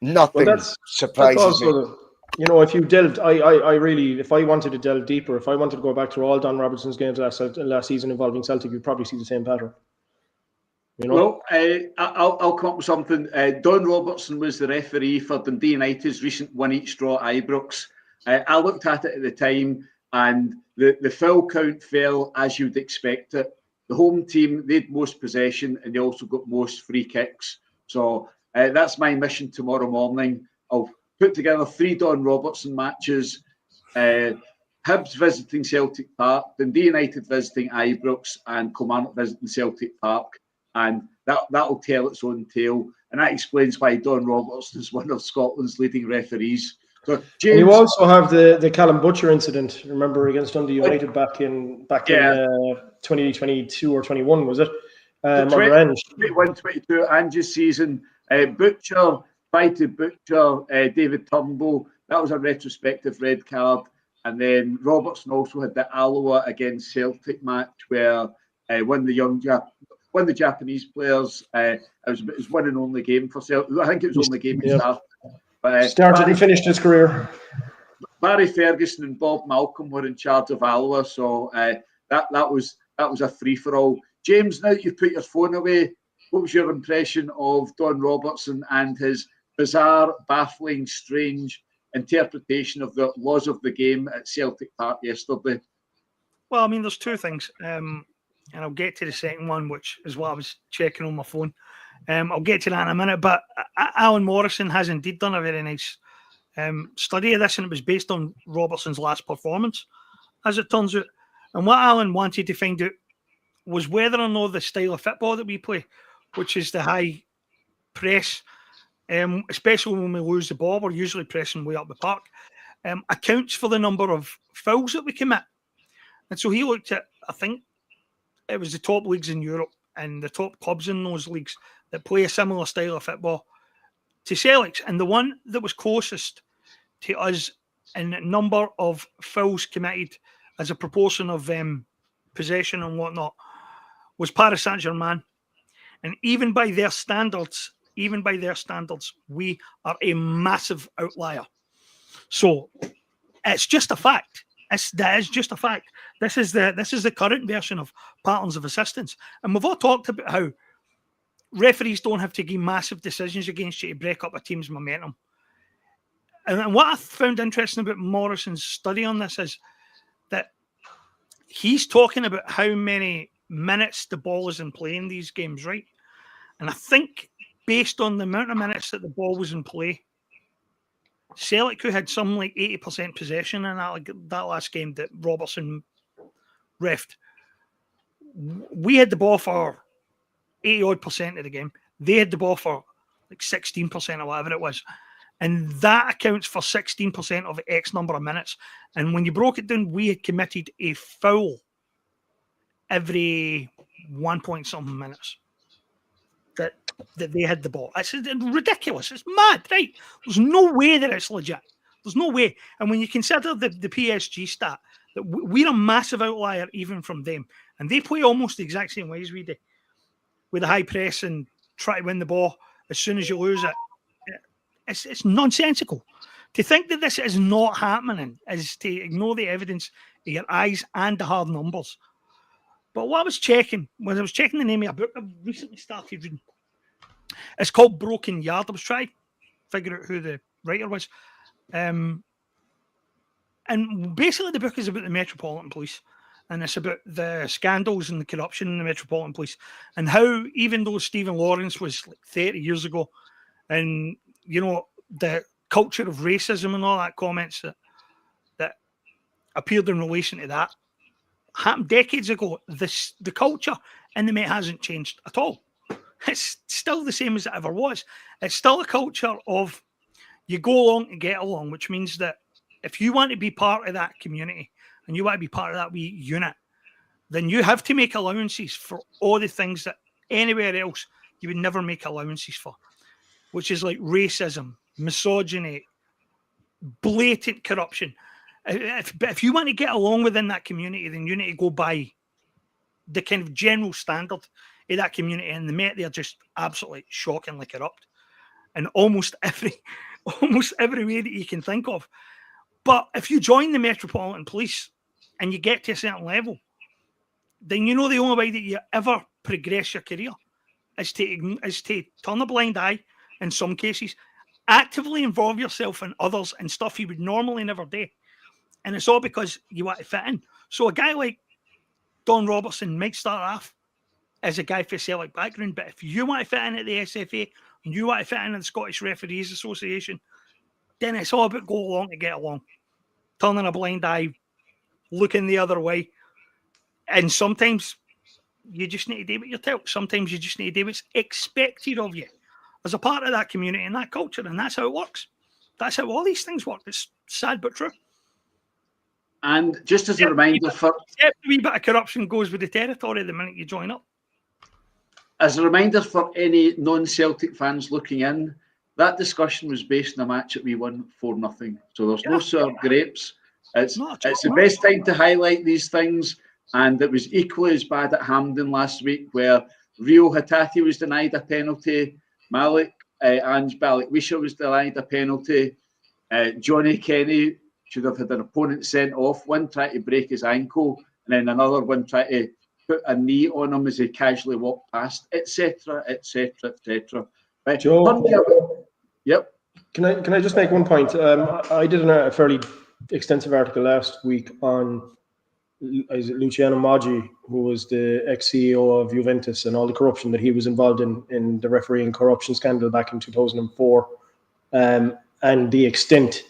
nothing
That's
surprises me.
also, if you delved, I really, if I wanted to delve deeper, if I wanted to go back through all Don Robertson's games last season involving Celtic, you'd probably see the same pattern.
Well, I'll come up with something. Don Robertson was the referee for Dundee United's recent 1-each draw at Ibrox. I looked at it at the time, and the foul count fell as you'd expect it. The home team, they had most possession, and they also got most free kicks. So that's my mission tomorrow morning. I'll put together 3 Don Robertson matches. Hibs visiting Celtic Park, Dundee United visiting Ibrox, and Kilmarnock visiting Celtic Park. And that'll tell its own tale. And that explains why Don Robertson is one of Scotland's leading referees. So, James,
you also have the Callum Butcher incident, remember, against Dundee United back in 2022 or 21, was it?
The 21-22 Angie's season. Butcher tried to butcher David Turnbull. That was a retrospective red card. And then Robertson also had the Alloa against Celtic match where one of the Japanese players, it was one and only game for Celtic. I think it was only game he started.
Started and finished his career.
Barry Ferguson and Bob Malcolm were in charge of Alloa, so that was a free-for-all. James, now that you've put your phone away, what was your impression of Don Robertson and his bizarre, baffling, strange interpretation of the laws of the game at Celtic Park yesterday?
Well, I mean, there's 2 things. And I'll get to the second one, which is what I was checking on my phone. I'll get to that in a minute. But Alan Morrison has indeed done a very nice study of this, and it was based on Robertson's last performance, as it turns out. And what Alan wanted to find out was whether or not the style of football that we play, which is the high press, especially when we lose the ball, we're usually pressing way up the park, accounts for the number of fouls that we commit. And so he looked at, I think, it was the top leagues in Europe and the top clubs in those leagues that play a similar style of football to Celtic's. And the one that was closest to us in number of fouls committed as a proportion of possession and whatnot was Paris Saint-Germain. And even by their standards, we are a massive outlier. So it's just a fact. That is just a fact. This is the current version of patterns of assistance. And we've all talked about how referees don't have to give massive decisions against you to break up a team's momentum. And what I found interesting about Morrison's study on this is that he's talking about how many minutes the ball is in play in these games, right? And I think based on the amount of minutes that the ball was in play, Celtic, who had something like 80% possession in that last game that Robertson reffed, we had the ball for 80% of the game. They had the ball for like 16% or whatever it was. And that accounts for 16% of X number of minutes. And when you broke it down, we had committed a foul every 1 point something minutes that they had the ball. It's ridiculous. It's mad, right? There's no way that it's legit. There's no way. And when you consider the PSG stat, that we're a massive outlier even from them. And they play almost the exact same way as we do, with a high press and try to win the ball as soon as you lose it. It's nonsensical. To think that this is not happening is to ignore the evidence of your eyes and the hard numbers. But what I was checking, when I was checking the name of a book I've recently started reading, it's called Broken Yard. I was trying to figure out who the writer was. And basically the book is about the Metropolitan Police. And it's about the scandals and the corruption in the Metropolitan Police. And how, even though Stephen Lawrence was like 30 years ago, and, you know, the culture of racism and all that comments that appeared in relation to that happened decades ago, the culture in the Met hasn't changed at all. It's still the same as it ever was. It's still a culture of You go along to get along, which means that if you want to be part of that community and you want to be part of that wee unit, then you have to make allowances for all the things that anywhere else you would never make allowances for, which is like racism, misogyny, blatant corruption. If you want to get along within that community, then you need to go by the kind of general standard of that community, and the mate, they're just absolutely shockingly corrupt in almost every way that you can think of. But if you join the Metropolitan Police and you get to a certain level, then you know the only way that you ever progress your career is to turn a blind eye in some cases, actively involve yourself in others and stuff you would normally never do. And it's all because you want to fit in. So a guy like Don Robertson might start off as a guy for a Celtic background, but if you want to fit in at the SFA and you want to fit in the Scottish Referees Association, then it's all about go along to get along. Turning a blind eye, looking the other way. And sometimes you just need to do what you're told. Sometimes you just need to do what's expected of you as a part of that community and that culture. And that's how it works. That's how all these things work. It's sad but true.
And just as a reminder for...
A wee bit of corruption goes with the territory the minute you join up.
As a reminder for any non-Celtic fans looking in, that discussion was based on a match that we won 4-0. So there's no sour grapes. It's the best time to highlight these things. And it was equally as bad at Hampden last week, where Rio Hatate was denied a penalty, Malik Ange Balikwisha was denied a penalty, Johnny Kenny should have had an opponent sent off, one tried to break his ankle, and then another one tried to put a knee on him as he casually walked past, etc., etc., etc.
Joe,
yep.
Can I just make one point? I did a fairly extensive article last week on Luciano Maggi, who was the ex-CEO of Juventus, and all the corruption that he was involved in the refereeing corruption scandal back in 2004, and the extent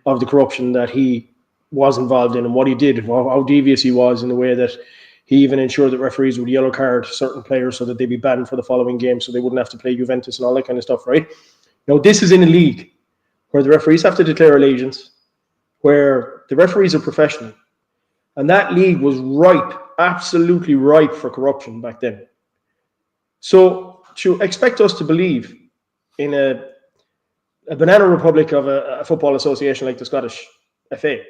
of the corruption that he was involved in and what he did, how devious he was in the way that he even ensured that referees would yellow card certain players so that they'd be banned for the following game so they wouldn't have to play Juventus and all that kind of stuff, right? Now, this is in a league where the referees have to declare allegiance, where the referees are professional. And that league was ripe, absolutely ripe for corruption back then. So to expect us to believe in a banana republic of a football association like the Scottish FA,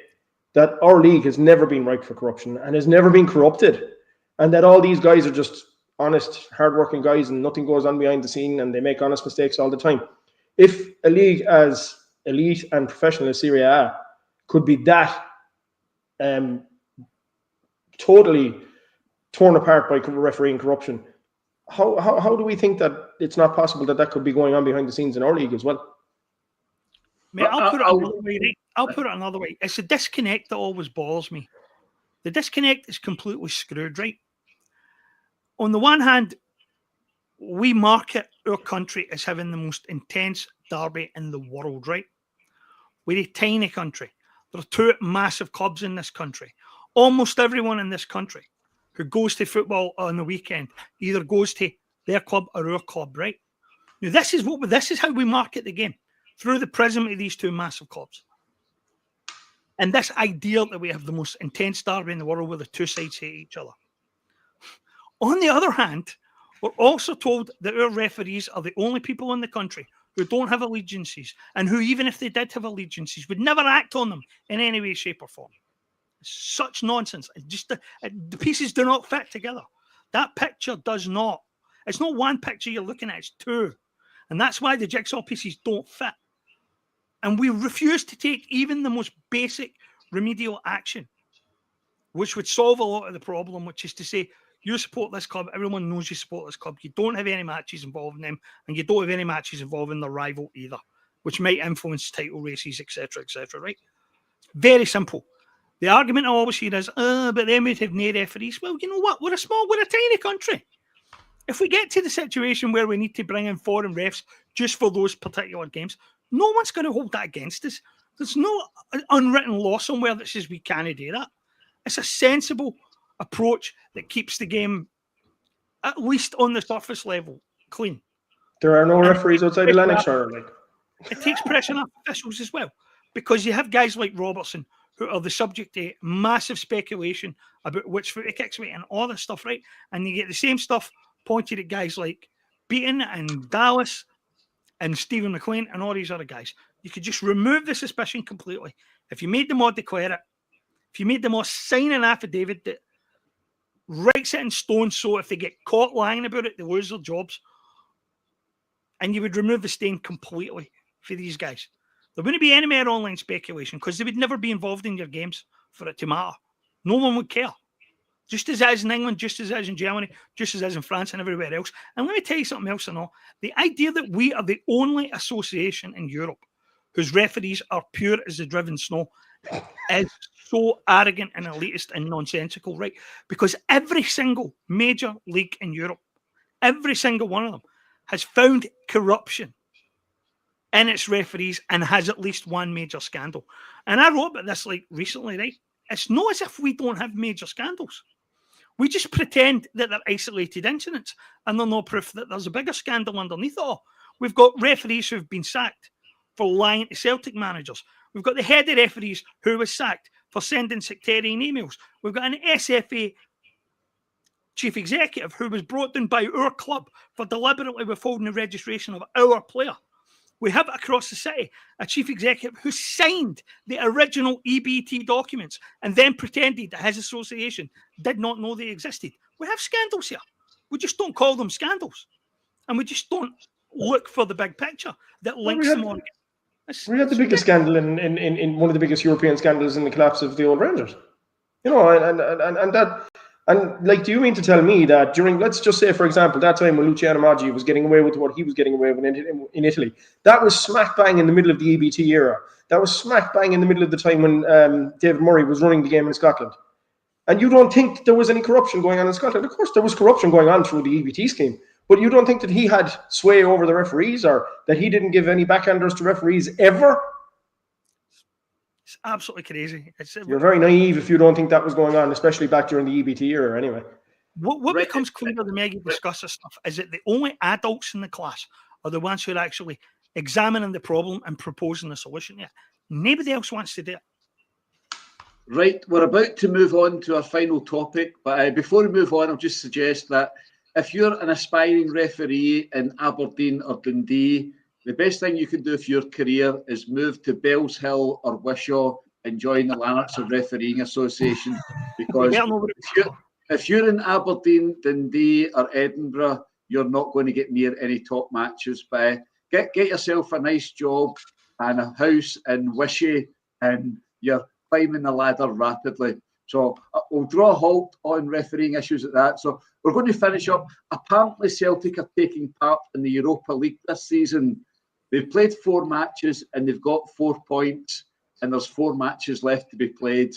that our league has never been ripe for corruption and has never been corrupted, and that all these guys are just honest, hardworking guys and nothing goes on behind the scene and they make honest mistakes all the time. If a league as elite and professional as Serie A could be that totally torn apart by refereeing corruption, how do we think that it's not possible that could be going on behind the scenes in our league as well?
Mate, I'll put it another way. It's a disconnect that always bothers me. The disconnect is completely screwed, right? On the one hand, we market our country as having the most intense derby in the world, right? We're a tiny country. There are two massive clubs in this country. Almost everyone in this country who goes to football on the weekend either goes to their club or our club, right? Now, this is how we market the game, through the prism of these two massive clubs. And this idea that we have the most intense derby in the world where the two sides hate each other. On the other hand, we're also told that our referees are the only people in the country who don't have allegiances, and who, even if they did have allegiances, would never act on them in any way, shape, or form. Such nonsense. Just the pieces do not fit together. That picture does not. It's not one picture you're looking at, it's two. And that's why the jigsaw pieces don't fit. And we refuse to take even the most basic remedial action, which would solve a lot of the problem, which is to say, you support this club, everyone knows you support this club, you don't have any matches involving them, and you don't have any matches involving the rival either, which might influence title races, etc., right? Very simple. The argument I always hear is, but they might have no referees. Well, you know what? We're a tiny country. If we get to the situation where we need to bring in foreign refs just for those particular games, no one's going to hold that against us. There's no unwritten law somewhere that says we can't do that. It's a sensible approach that keeps the game, at least on the surface level, clean.
There are no referees outside of Lanarkshire, like.
it takes pressure off officials as well, because you have guys like Robertson who are the subject to massive speculation about which foot he kicks with and all this stuff, right? And you get the same stuff pointed at guys like Beaton and Dallas and Stephen McLean and all these other guys. You could just remove the suspicion completely. If you made them all declare it, if you made them all sign an affidavit that writes it in stone, so if they get caught lying about it, they lose their jobs, and you would remove the stain completely for these guys. There wouldn't be any more online speculation because they would never be involved in your games for it to matter. No one would care. Just as it is in England, just as it is in Germany, just as it is in France and everywhere else. And let me tell you something else, the idea that we are the only association in Europe whose referees are pure as the driven snow is so arrogant and elitist and nonsensical, right? Because every single major league in Europe, every single one of them, has found corruption in its referees and has at least one major scandal. And I wrote about this recently, right? It's not as if we don't have major scandals. We just pretend that they're isolated incidents and they're no proof that there's a bigger scandal underneath it all. We've got referees who've been sacked for lying to Celtic managers. We've got the head of referees who was sacked for sending sectarian emails. We've got an SFA chief executive who was brought down by our club for deliberately withholding the registration of our player. We have across the city a chief executive who signed the original EBT documents and then pretended that his association did not know they existed. We have scandals here. We just don't call them scandals. And we just don't look for the big picture that links them on.
We had the biggest scandal in one of the biggest European scandals in the collapse of the old Rangers. You know, and like, do you mean to tell me that during, let's just say, for example, that time when Luciano Maggi was getting away with what he was getting away with in Italy, that was smack bang in the middle of the EBT era. That was smack bang in the middle of the time when David Murray was running the game in Scotland. And you don't think there was any corruption going on in Scotland? Of course, there was corruption going on through the EBT scheme. But you don't think that he had sway over the referees or that he didn't give any backhanders to referees ever?
It's absolutely crazy.
You're very naive if you don't think that was going on, especially back during the EBT era anyway.
What becomes clear when Maggie discuss this stuff is that the only adults in the class are the ones who are actually examining the problem and proposing the solution. Yeah, nobody else wants to do it.
Right, we're about to move on to our final topic, but before we move on, I'll just suggest that if you're an aspiring referee in Aberdeen or Dundee, the best thing you can do for your career is move to Bells Hill or Wishaw and join the Lanarks of Refereeing Association. Because if you're in Aberdeen, Dundee or Edinburgh, you're not going to get near any top matches. But get yourself a nice job and a house in Wishy and you're climbing the ladder rapidly. So we'll draw a halt on refereeing issues at that. So we're going to finish up. Apparently Celtic are taking part in the Europa League this season. They've played 4 matches and they've got 4 points and there's 4 matches left to be played.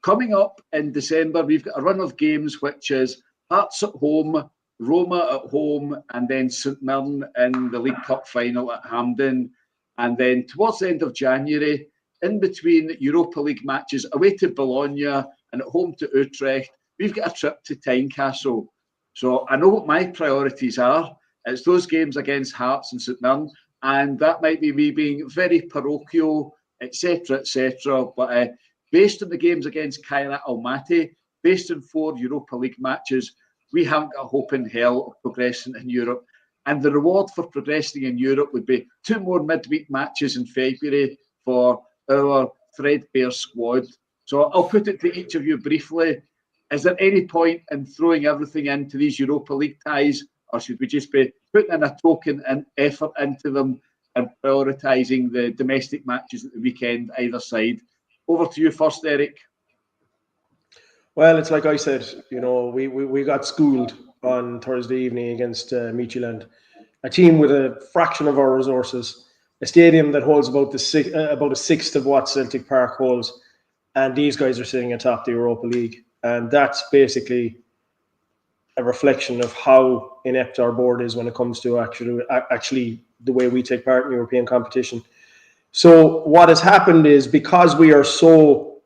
Coming up in December, we've got a run of games, which is Hearts at home, Roma at home, and then St Mirren in the League Cup final at Hampden. And then towards the end of January, in between Europa League matches, away to Bologna and at home to Utrecht, we've got a trip to Tynecastle. So I know what my priorities are. It's those games against Hearts and St Mirren, and that might be me being very parochial, etc., etc. But based on the games against Kairat Almaty, based on 4 Europa League matches, we haven't got a hope in hell of progressing in Europe. And the reward for progressing in Europe would be 2 more midweek matches in February for our threadbare squad. So I'll put it to each of you briefly. Is there any point in throwing everything into these Europa League ties, or should we just be putting in a token and effort into them and prioritising the domestic matches at the weekend either side? Over to you first, Eric.
Well, it's like I said, you know, we got schooled on Thursday evening against Midtjylland, a team with a fraction of our resources, a stadium that holds about a sixth of what Celtic Park holds, and these guys are sitting atop the Europa League, and that's basically a reflection of how inept our board is when it comes to actually the way we take part in European competition. So what has happened is, because we are so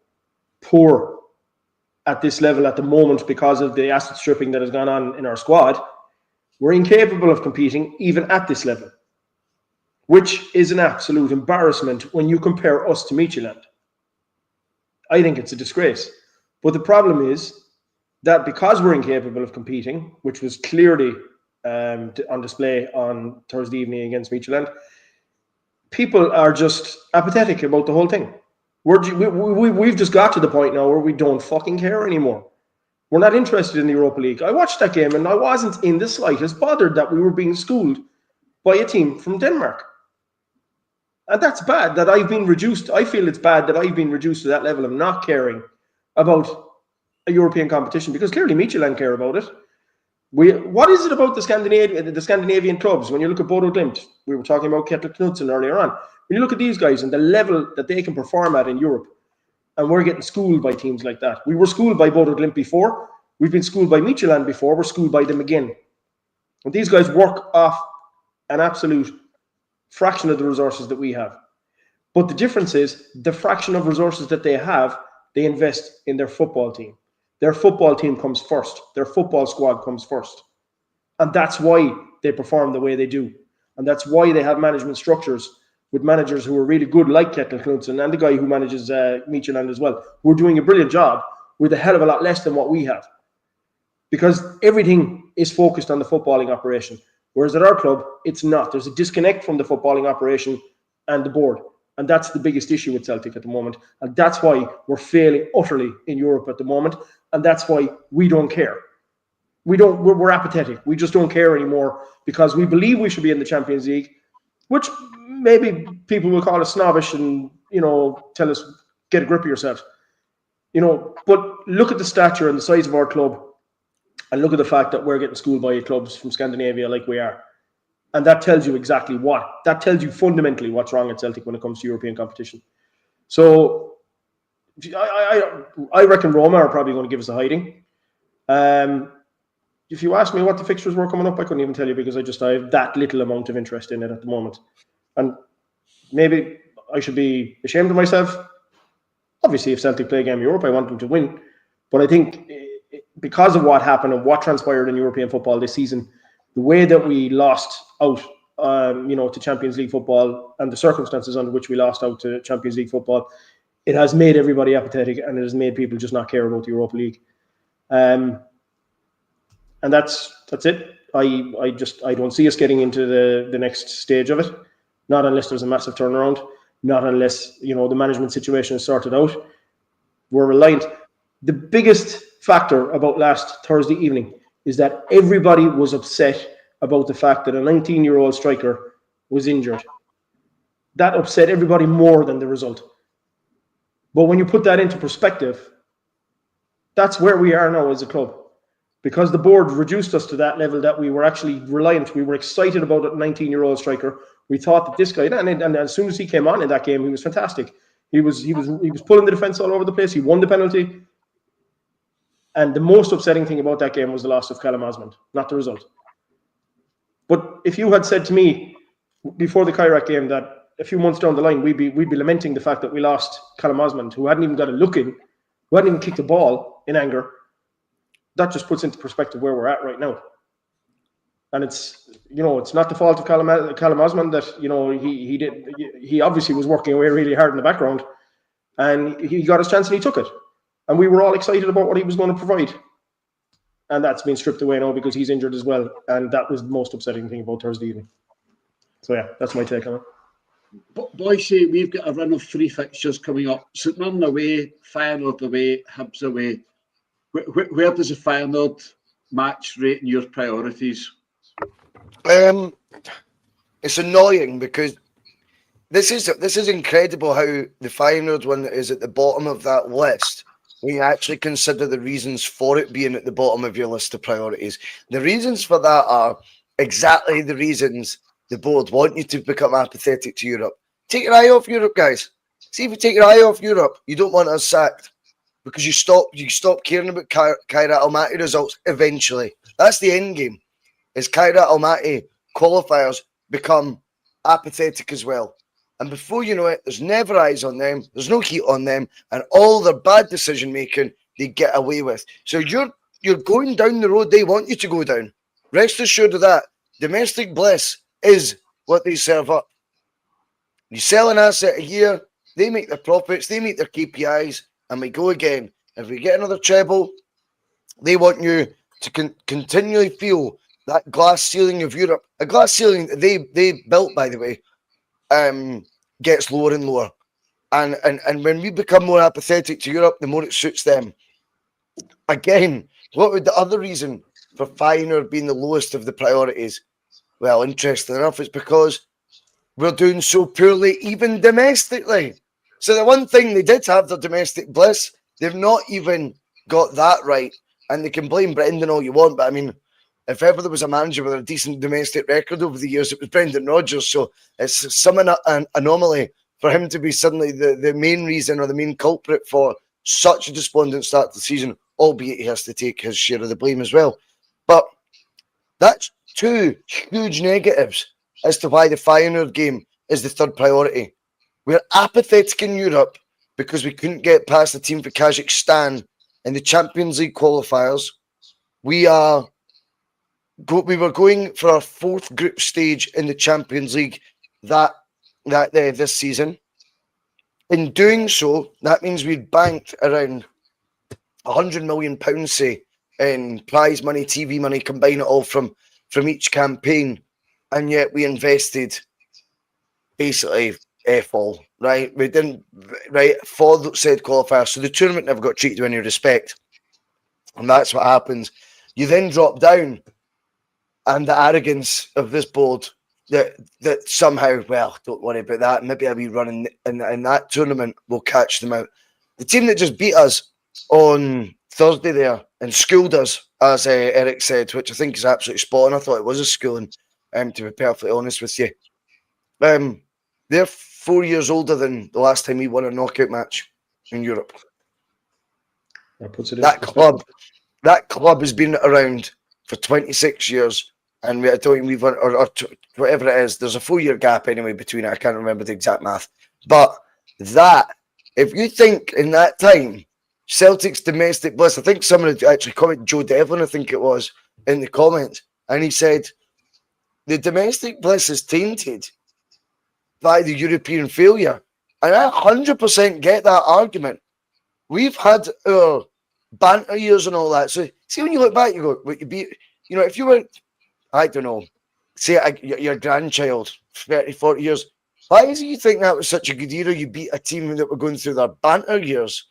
poor at this level at the moment because of the asset stripping that has gone on in our squad, we're incapable of competing even at this level. which is an absolute embarrassment when you compare us to Midtjylland. I think it's a disgrace. But the problem is that because we're incapable of competing, which was clearly on display on Thursday evening against Midtjylland, people are just apathetic about the whole thing. We've just got to the point now where we don't fucking care anymore. We're not interested in the Europa League. I watched that game and I wasn't in the slightest bothered that we were being schooled by a team from Denmark. And that's bad that I've been reduced. I feel it's bad that I've been reduced to that level of not caring about a European competition, because clearly Midtjylland care about it. What is it about the Scandinavian clubs? When you look at Bodo Glimt, we were talking about Ketil Knudsen earlier on. When you look at these guys and the level that they can perform at in Europe, and we're getting schooled by teams like that. We were schooled by Bodo Glimt before. We've been schooled by Midtjylland before. We're schooled by them again. And these guys work off an absolute fraction of the resources that we have. But the difference is the fraction of resources that they have, they invest in their football team. Their football team comes first. Their football squad comes first. And that's why they perform the way they do. And that's why they have management structures with managers who are really good, like Ketil Knudsen and the guy who manages Midtjylland as well. We're doing a brilliant job with a hell of a lot less than what we have. Because everything is focused on the footballing operation. Whereas at our club, it's not. There's a disconnect from the footballing operation and the board. And that's the biggest issue with Celtic at the moment. And that's why we're failing utterly in Europe at the moment. And that's why we don't care. We're apathetic. We just don't care anymore because we believe we should be in the Champions League, which maybe people will call us snobbish and, tell us, get a grip of yourself. But look at the stature and the size of our club. And look at the fact that we're getting schooled by clubs from Scandinavia like we are. And that tells you exactly what. That tells you fundamentally what's wrong at Celtic when it comes to European competition. So I reckon Roma are probably going to give us a hiding. If you ask me what the fixtures were coming up, I couldn't even tell you because I have that little amount of interest in it at the moment. And maybe I should be ashamed of myself. Obviously, if Celtic play a game in Europe, I want them to win. But I think because of what happened and what transpired in European football this season, the way that we lost out, to Champions League football and the circumstances under which we lost out to Champions League football, it has made everybody apathetic and it has made people just not care about the Europa League. And that's it. I don't see us getting into the next stage of it, not unless there's a massive turnaround, not unless the management situation is sorted out. We're reliant. The biggest factor about last Thursday evening is that everybody was upset about the fact that a 19-year-old striker was injured. That upset everybody more than the result. But when you put that into perspective, that's where we are now as a club. Because the board reduced us to that level that we were actually reliant. We were excited about a 19-year-old striker. We thought that this guy, and as soon as he came on in that game, he was fantastic. He was pulling the defense all over the place. He won the penalty. And the most upsetting thing about that game was the loss of Callum Osmond, not the result. But if you had said to me before the Kairak game that a few months down the line we'd be lamenting the fact that we lost Callum Osmond, who hadn't even got a look in, who hadn't even kicked the ball in anger, that just puts into perspective where we're at right now. And it's not the fault of Callum Osmond that he obviously was working away really hard in the background, and he got his chance and he took it. And we were all excited about what he was going to provide. And that's been stripped away now because he's injured as well. And that was the most upsetting thing about Thursday evening. So, yeah, that's my take on it.
But Boise, we've got a run of 3 fixtures coming up. St Mirren away, Feyenoord away, Hibs away. Where does the Feyenoord match rate in your priorities?
It's annoying because this is incredible how the Feyenoord one is at the bottom of that list. When you actually consider the reasons for it being at the bottom of your list of priorities. The reasons for that are exactly the reasons the board want you to become apathetic to Europe. Take your eye off Europe, guys. See if you take your eye off Europe, you don't want us sacked because you stop caring about Kairat Almaty results eventually. That's the end game. Is Kairat Almaty qualifiers become apathetic as well. And before you know it, there's never eyes on them, there's no heat on them, and all their bad decision making they get away with. So you're going down the road they want you to go down. Rest assured of that. Domestic bliss is what they serve up. You sell an asset a year, they make their profits, they meet their KPIs, and we go again. If we get another treble, they want you to continually feel that glass ceiling of Europe, a glass ceiling that they built, by the way, gets lower and lower. And when we become more apathetic to Europe, the more it suits them. Again, what would the other reason for Feyenoord being the lowest of the priorities? Well, interesting enough, it's because we're doing so poorly, even domestically. So the one thing they did have their domestic bliss, they've not even got that right. And they can blame Brendan all you want, but I mean, if ever there was a manager with a decent domestic record over the years, it was Brendan Rodgers. So it's some an anomaly for him to be suddenly the main reason or the main culprit for such a despondent start to the season, albeit he has to take his share of the blame as well. But that's two huge negatives as to why the Feyenoord game is the third priority. We're apathetic in Europe because we couldn't get past the team for Kazakhstan in the Champions League qualifiers. We were going for our fourth group stage in the Champions League this season. In doing so, that means we'd banked around £100 million, say, in prize money, TV money, combine it all from each campaign, and yet we invested basically F all, right? We didn't, right, for said qualifier. So the tournament never got treated with any respect. And that's what happens. You then drop down, and the arrogance of this board that somehow, well, don't worry about that. Maybe a wee run in that tournament will catch them out. The team that just beat us on Thursday there and schooled us, as Eric said, which I think is absolutely spot on. I thought it was a schooling, to be perfectly honest with you. They're 4 years older than the last time we won a knockout match in Europe.
That puts it in
That club has been around for 26 years, and I don't think we've won, or whatever it is. There's a 4-year gap anyway between it. I can't remember the exact math. But that, if you think in that time, Celtic's domestic bliss, I think someone actually commented, Joe Devlin, I think it was, in the comments, and he said, the domestic bliss is tainted by the European failure. And I 100% get that argument. We've had our banter years and all that. So, see, when you look back, you go, would you be, you know, if you were, I don't know, say your grandchild, 30, 40 years, why is it you think that was such a good era? You beat a team that were going through their banter years.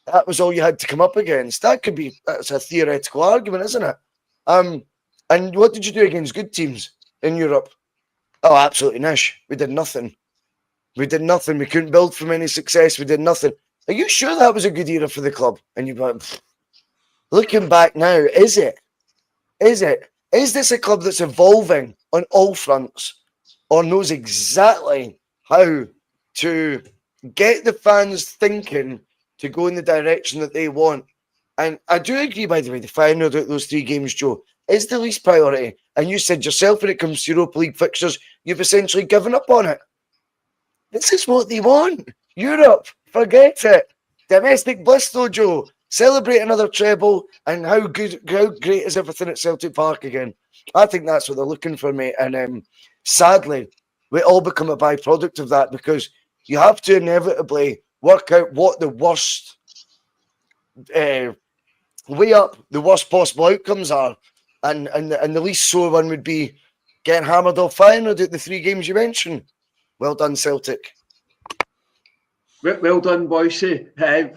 That was all you had to come up against. That's a theoretical argument, isn't it? And what did you do against good teams in Europe? Oh, absolutely niche. We did nothing. We couldn't build from any success. We did nothing. Are you sure that was a good era for the club? And you're like, looking back now, is it? Is this a club that's evolving on all fronts, or knows exactly how to get the fans thinking to go in the direction that they want? And I do agree, by the way, the Feyenoord out those 3 games, Joe, is the least priority. And you said yourself, when it comes to Europa League fixtures, you've essentially given up on it. This is what they want. Europe, forget it. Domestic bliss, though, Joe. Celebrate another treble, and how great is everything at Celtic Park again? I think that's what they're looking for, mate. And sadly, we all become a byproduct of that, because you have to inevitably work out what the worst, weigh up the worst possible outcomes are. And the least sore one would be getting hammered off Feyenoord at the 3 games you mentioned. Well done, Celtic.
Well done, Boyce. I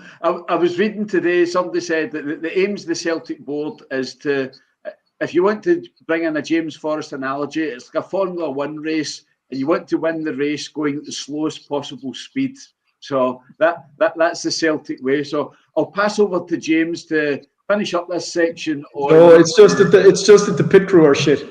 was reading today, somebody said that the aims of the Celtic board is to, if you want to bring in a James Forrest analogy, it's like a Formula 1 race, and you want to win the race going at the slowest possible speed. So that's the Celtic way. So I'll pass over to James to finish up this section.
No, it's just that the pit crew are shit.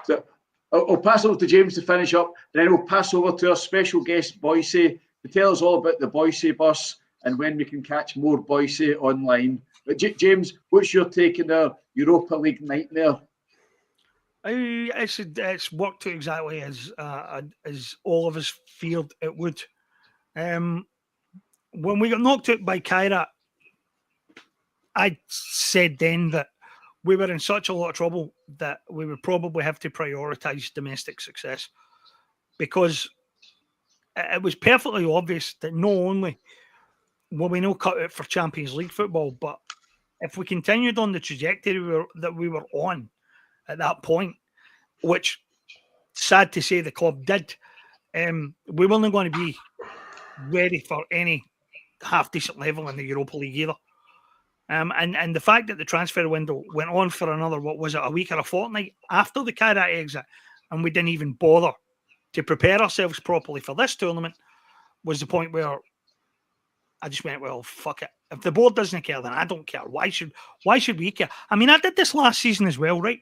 So I'll pass over to James to finish up, and then we'll pass over to our special guest, Boyce, to tell us all about the Boyce bus and when we can catch more Boyce online. But James, what's your take on the Europa League nightmare?
It's worked out exactly as all of us feared it would. When we got knocked out by Kyra, I said then that we were in such a lot of trouble that we would probably have to prioritise domestic success, because it was perfectly obvious that not only were we no cut out for Champions League football, but if we continued on the trajectory that we were on at that point, which, sad to say, the club did, we weren't going to be ready for any half-decent level in the Europa League either. And the fact that the transfer window went on for another, what was it, a week or a fortnight after the Karat exit, and we didn't even bother to prepare ourselves properly for this tournament, was the point where I just went, well, fuck it. If the board doesn't care, then I don't care. Why should we care? I mean, I did this last season as well, right?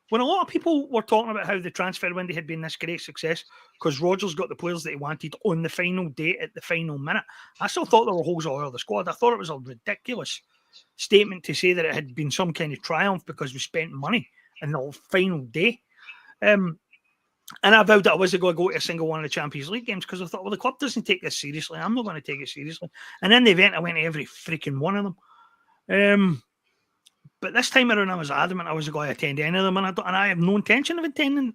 When a lot of people were talking about how the transfer window had been this great success because Rodgers got the players that he wanted on the final date at the final minute, I still thought there were holes all over the squad. I thought it was a ridiculous statement to say that it had been some kind of triumph because we spent money in the final day. And I vowed that I wasn't going to go to a single one of the Champions League games because I thought, well, the club doesn't take this seriously. I'm not going to take it seriously. And in the event, I went to every freaking one of them. But this time around, I was adamant I wasn't going to attend any of them, and I have no intention of attending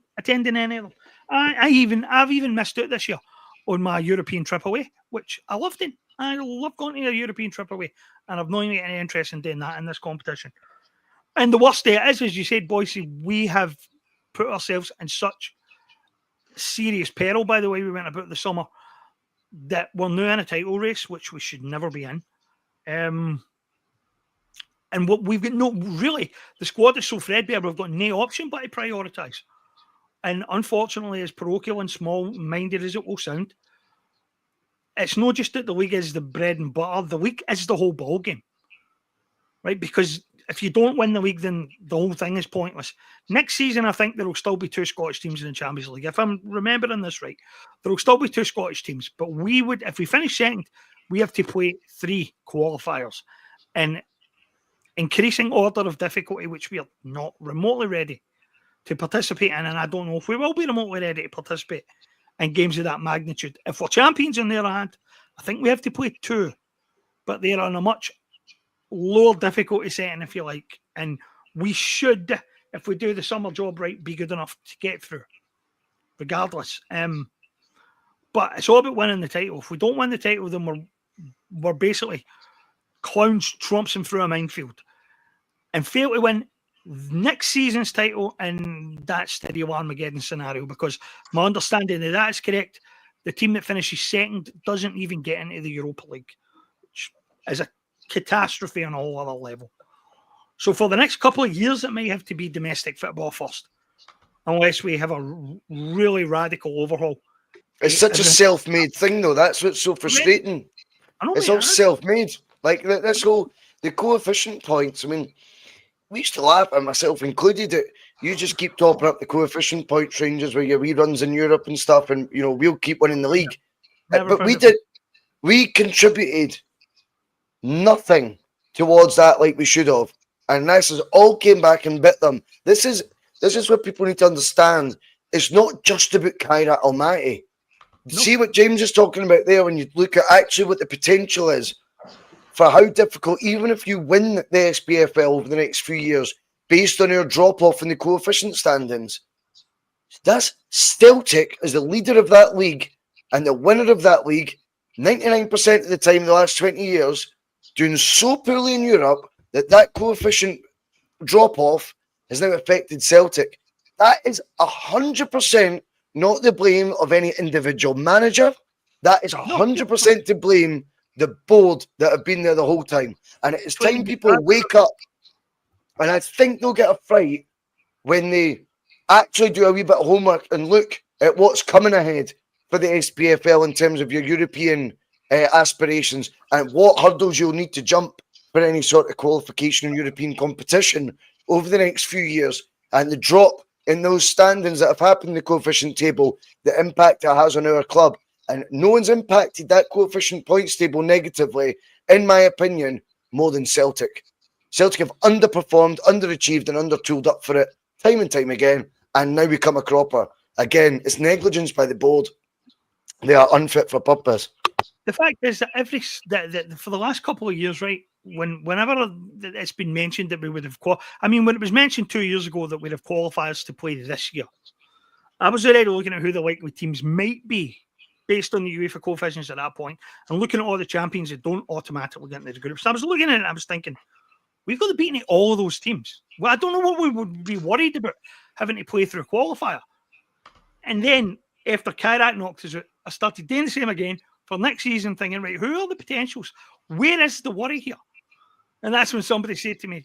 any of them. I've even missed out this year on my European trip away, which I loved it. I love going to a European trip away, and I've not even got any interest in doing that in this competition. And the worst day it is, as you said, Boise, we have put ourselves in such serious peril by the way we went about the summer that we're now in a title race, which we should never be in. And what we've got, the squad is so threadbare, we've got no option but to prioritise. And unfortunately, as parochial and small-minded as it will sound, it's not just that the league is the bread and butter, the league is the whole ballgame, right? Because if you don't win the league, then the whole thing is pointless. Next season, I think there will still be 2 Scottish teams in the Champions League. If I'm remembering this right, there will still be 2 Scottish teams. But if we finish second, we have to play 3 qualifiers in increasing order of difficulty, which we are not remotely ready to participate in. And I don't know if we will be remotely ready to participate in games of that magnitude. If we're champions, on the other hand, I think we have to play 2, but they're on a much lower difficulty setting, if you like. And we should, if we do the summer job right, be good enough to get through, regardless. But it's all about winning the title. If we don't win the title, then we're basically clowns trouncing through a minefield. And fail to win next season's title, and that's the real Armageddon scenario, because my understanding of that is correct. The team that finishes second doesn't even get into the Europa League, which is a catastrophe on a whole other level. So for the next couple of years, it might have to be domestic football first, unless we have a really radical overhaul.
It's such a self-made thing, though. That's what's so frustrating. It's all self-made. Like this whole, the coefficient points. I mean, we used to laugh, and myself included, that you just keep topping up the coefficient points ranges where your reruns in Europe and stuff, and we'll keep winning the league. But we contributed nothing towards that like we should have, and this has all came back and bit them. This is what people need to understand. It's not just about Kairat Almaty. No. See what James is talking about there, when you look at actually what the potential is for how difficult, even if you win the SPFL over the next few years, based on our drop-off in the coefficient standings. That's Celtic as the leader of that league and the winner of that league, 99% of the time in the last 20 years, doing so poorly in Europe that coefficient drop-off has now affected Celtic. That is 100% not the blame of any individual manager. That is 100% to blame the board that have been there the whole time. And it's time people wake up. And I think they'll get a fright when they actually do a wee bit of homework and look at what's coming ahead for the SPFL in terms of your European aspirations and what hurdles you'll need to jump for any sort of qualification in European competition over the next few years. And the drop in those standings that have happened in the coefficient table, the impact it has on our club. And no one's impacted that coefficient points table negatively, in my opinion, more than Celtic. Celtic have underperformed, underachieved, and undertooled up for it time and time again, and now become a cropper. Again, it's negligence by the board. They are unfit for purpose.
The fact is that for the last couple of years, right, whenever it's been mentioned that we would have when it was mentioned 2 years ago that we'd have qualifiers to play this year, I was already looking at who the likely teams might be based on the UEFA coefficients at that point, and looking at all the champions that don't automatically get into the groups. So I was looking at it and I was thinking, we've got to beat all of those teams. Well, I don't know what we would be worried about having to play through a qualifier. And then after Kairat knocked us out, I started doing the same again for next season, thinking, right, who are the potentials? Where is the worry here? And that's when somebody said to me,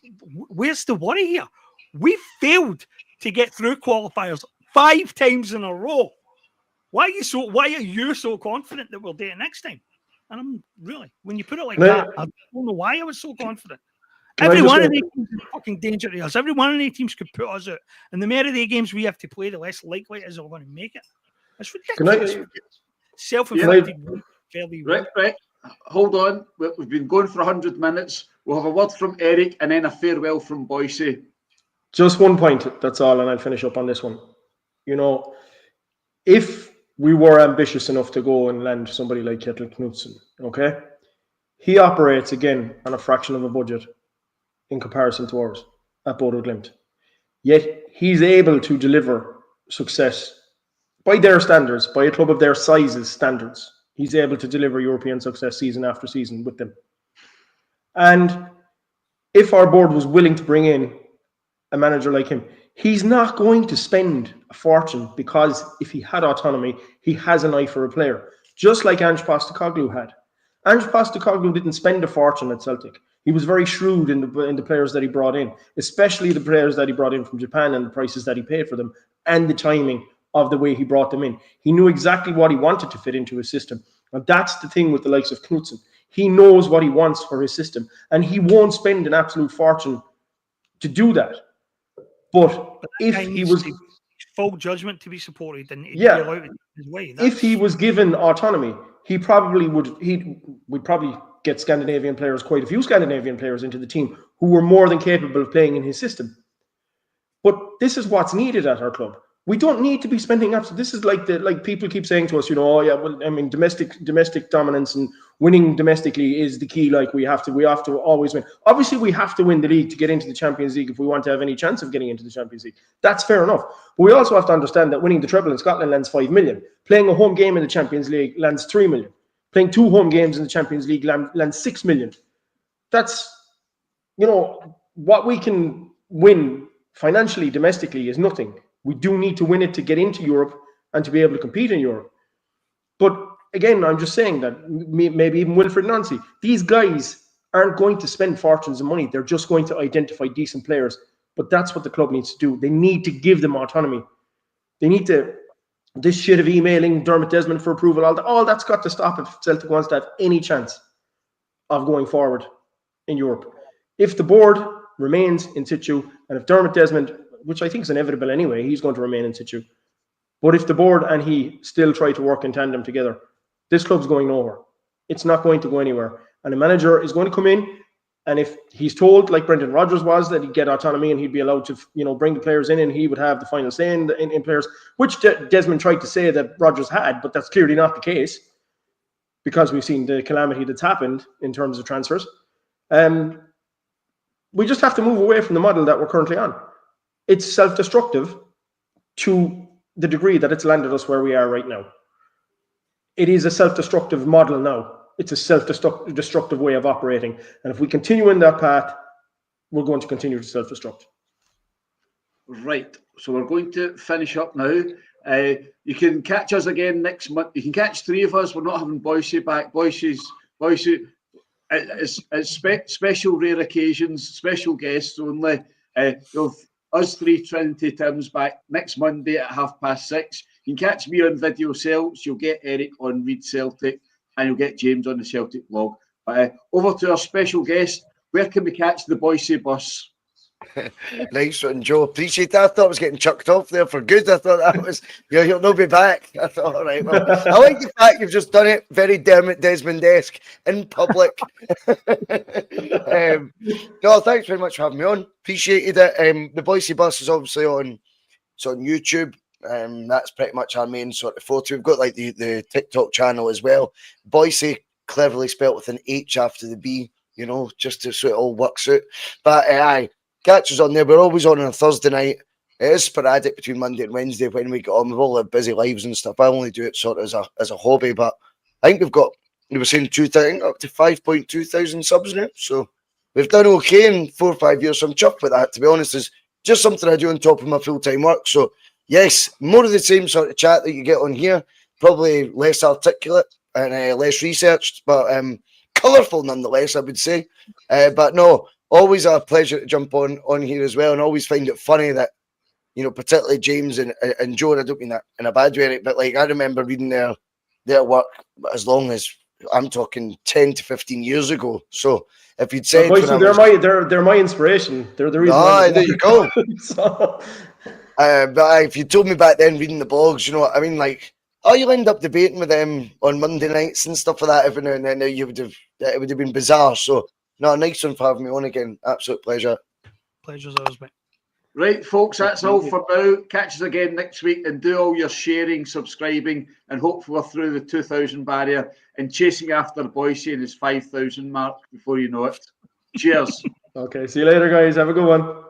where's the worry here? We failed to get through qualifiers 5 times in a row. Why are you so confident that we'll do it next time? And I'm really, when you put it like that, I don't know why I was so confident. Every one of these teams is fucking danger to us. Every one of these teams could put us out. And the more of the games we have to play, the less likely it is we're going to make it. It's ridiculous. Self-inflicted.
Right. Hold on. We've been going for 100 minutes. We'll have a word from Eric and then a farewell from Boise.
Just one point, that's all, and I'll finish up on this one. If we were ambitious enough to go and land somebody like Kjetil Knutsen, okay? He operates, again, on a fraction of a budget in comparison to ours at Bodo Glimt. Yet he's able to deliver success by their standards, by a club of their size's standards. He's able to deliver European success season after season with them. And if our board was willing to bring in a manager like him, he's not going to spend a fortune, because if he had autonomy, he has an eye for a player, just like Ange Postecoglou had. Ange Postecoglou didn't spend a fortune at Celtic. He was very shrewd in the players that he brought in, especially the players that he brought in from Japan and the prices that he paid for them and the timing of the way he brought them in. He knew exactly what he wanted to fit into his system. And that's the thing with the likes of Knutsen. He knows what he wants for his system, and he won't spend an absolute fortune to do that. But if he was
full judgment to be supported, and his way.
If he was given autonomy, he probably would probably get Scandinavian players, quite a few Scandinavian players into the team who were more than capable of playing in his system. But this is what's needed at our club. We don't need to be spending up. This is like people keep saying to us, domestic dominance and winning domestically is the key. Like we have to always win. Obviously, we have to win the league to get into the Champions League if we want to have any chance of getting into the Champions League. That's fair enough. But we also have to understand that winning the treble in Scotland lands 5 million. Playing a home game in the Champions League lands 3 million. Playing 2 home games in the Champions League lands 6 million. That's, what we can win financially, domestically is nothing. We do need to win it to get into Europe and to be able to compete in Europe. But again, I'm just saying that maybe even Wilfred Nancy, these guys aren't going to spend fortunes of money. They're just going to identify decent players. But that's what the club needs to do. They need to give them autonomy. They need to, this shit of emailing Dermot Desmond for approval, all that's got to stop if Celtic wants to have any chance of going forward in Europe. If the board remains in situ, and if Dermot Desmond, which I think is inevitable anyway, he's going to remain in situ. But if the board and he still try to work in tandem together, this club's going nowhere. It's not going to go anywhere. And a manager is going to come in, and if he's told, like Brendan Rodgers was, that he'd get autonomy and he'd be allowed to, bring the players in and he would have the final say in players, which Desmond tried to say that Rodgers had, but that's clearly not the case because we've seen the calamity that's happened in terms of transfers. We just have to move away from the model that we're currently on. It's self-destructive to the degree that it's landed us where we are right now. It is a self-destructive model now. It's a self-destructive way of operating. And if we continue in that path, we're going to continue to self-destruct.
Right. So we're going to finish up now. You can catch us again next month. You can catch 3 of us. We're not having Boise back. Boise. It's special rare occasions, special guests only. You'll us 3 Trinity Tims back next Monday at 6:30. You can catch me on Video Celts. You'll get Eric on Read Celtic, and you'll get James on the Celtic blog. Over to our special guest. Where can we catch the Boise bus?
Nice one, Joe. Appreciate that. I thought I was getting chucked off there for good. I thought that was, he'll not be back. I thought, all right, well, I like the fact you've just done it very Dermot Desmond-esque in public. No, thanks very much for having me on. Appreciated it. The Boise bus is obviously on YouTube. That's pretty much our main sort of photo. We've got like the TikTok channel as well. Boise, cleverly spelt with an H after the B. you know, just to so it all works out. But aye, catch us on there. We're always on a Thursday night. It is sporadic between Monday and Wednesday when we get on. We've all had busy lives and stuff. I only do it sort of as a hobby, but I think we've got, we were saying 2,000 up to 5.2 thousand subs now. So we've done okay in 4 or 5 years. So I'm chuffed with that, to be honest. It's just something I do on top of my full-time work. So yes, more of the same sort of chat that you get on here, probably less articulate and less researched, but colourful nonetheless, I would say. But no, always a pleasure to jump on here as well, and always find it funny that, you know, particularly James and Joe, and I don't mean that in a bad way, but like I remember reading their work as long as, I'm talking 10 to 15 years ago. So if you'd said,
they're my inspiration. They're the reason.
There you go.
So.
But if you told me back then reading the blogs, you know what I mean, like, oh, you'll end up debating with them on Monday nights and stuff like that every now and then. It would have been bizarre. So no, nice one for having me on again. Absolute pleasure.
Pleasure's ours, mate.
Right, folks, that's all for now. Catch us again next week, and do all your sharing, subscribing, and hopefully we're through the 2,000 barrier and chasing after the boy saying his 5,000 mark before you know it. Cheers.
Okay, see you later, guys. Have a good one.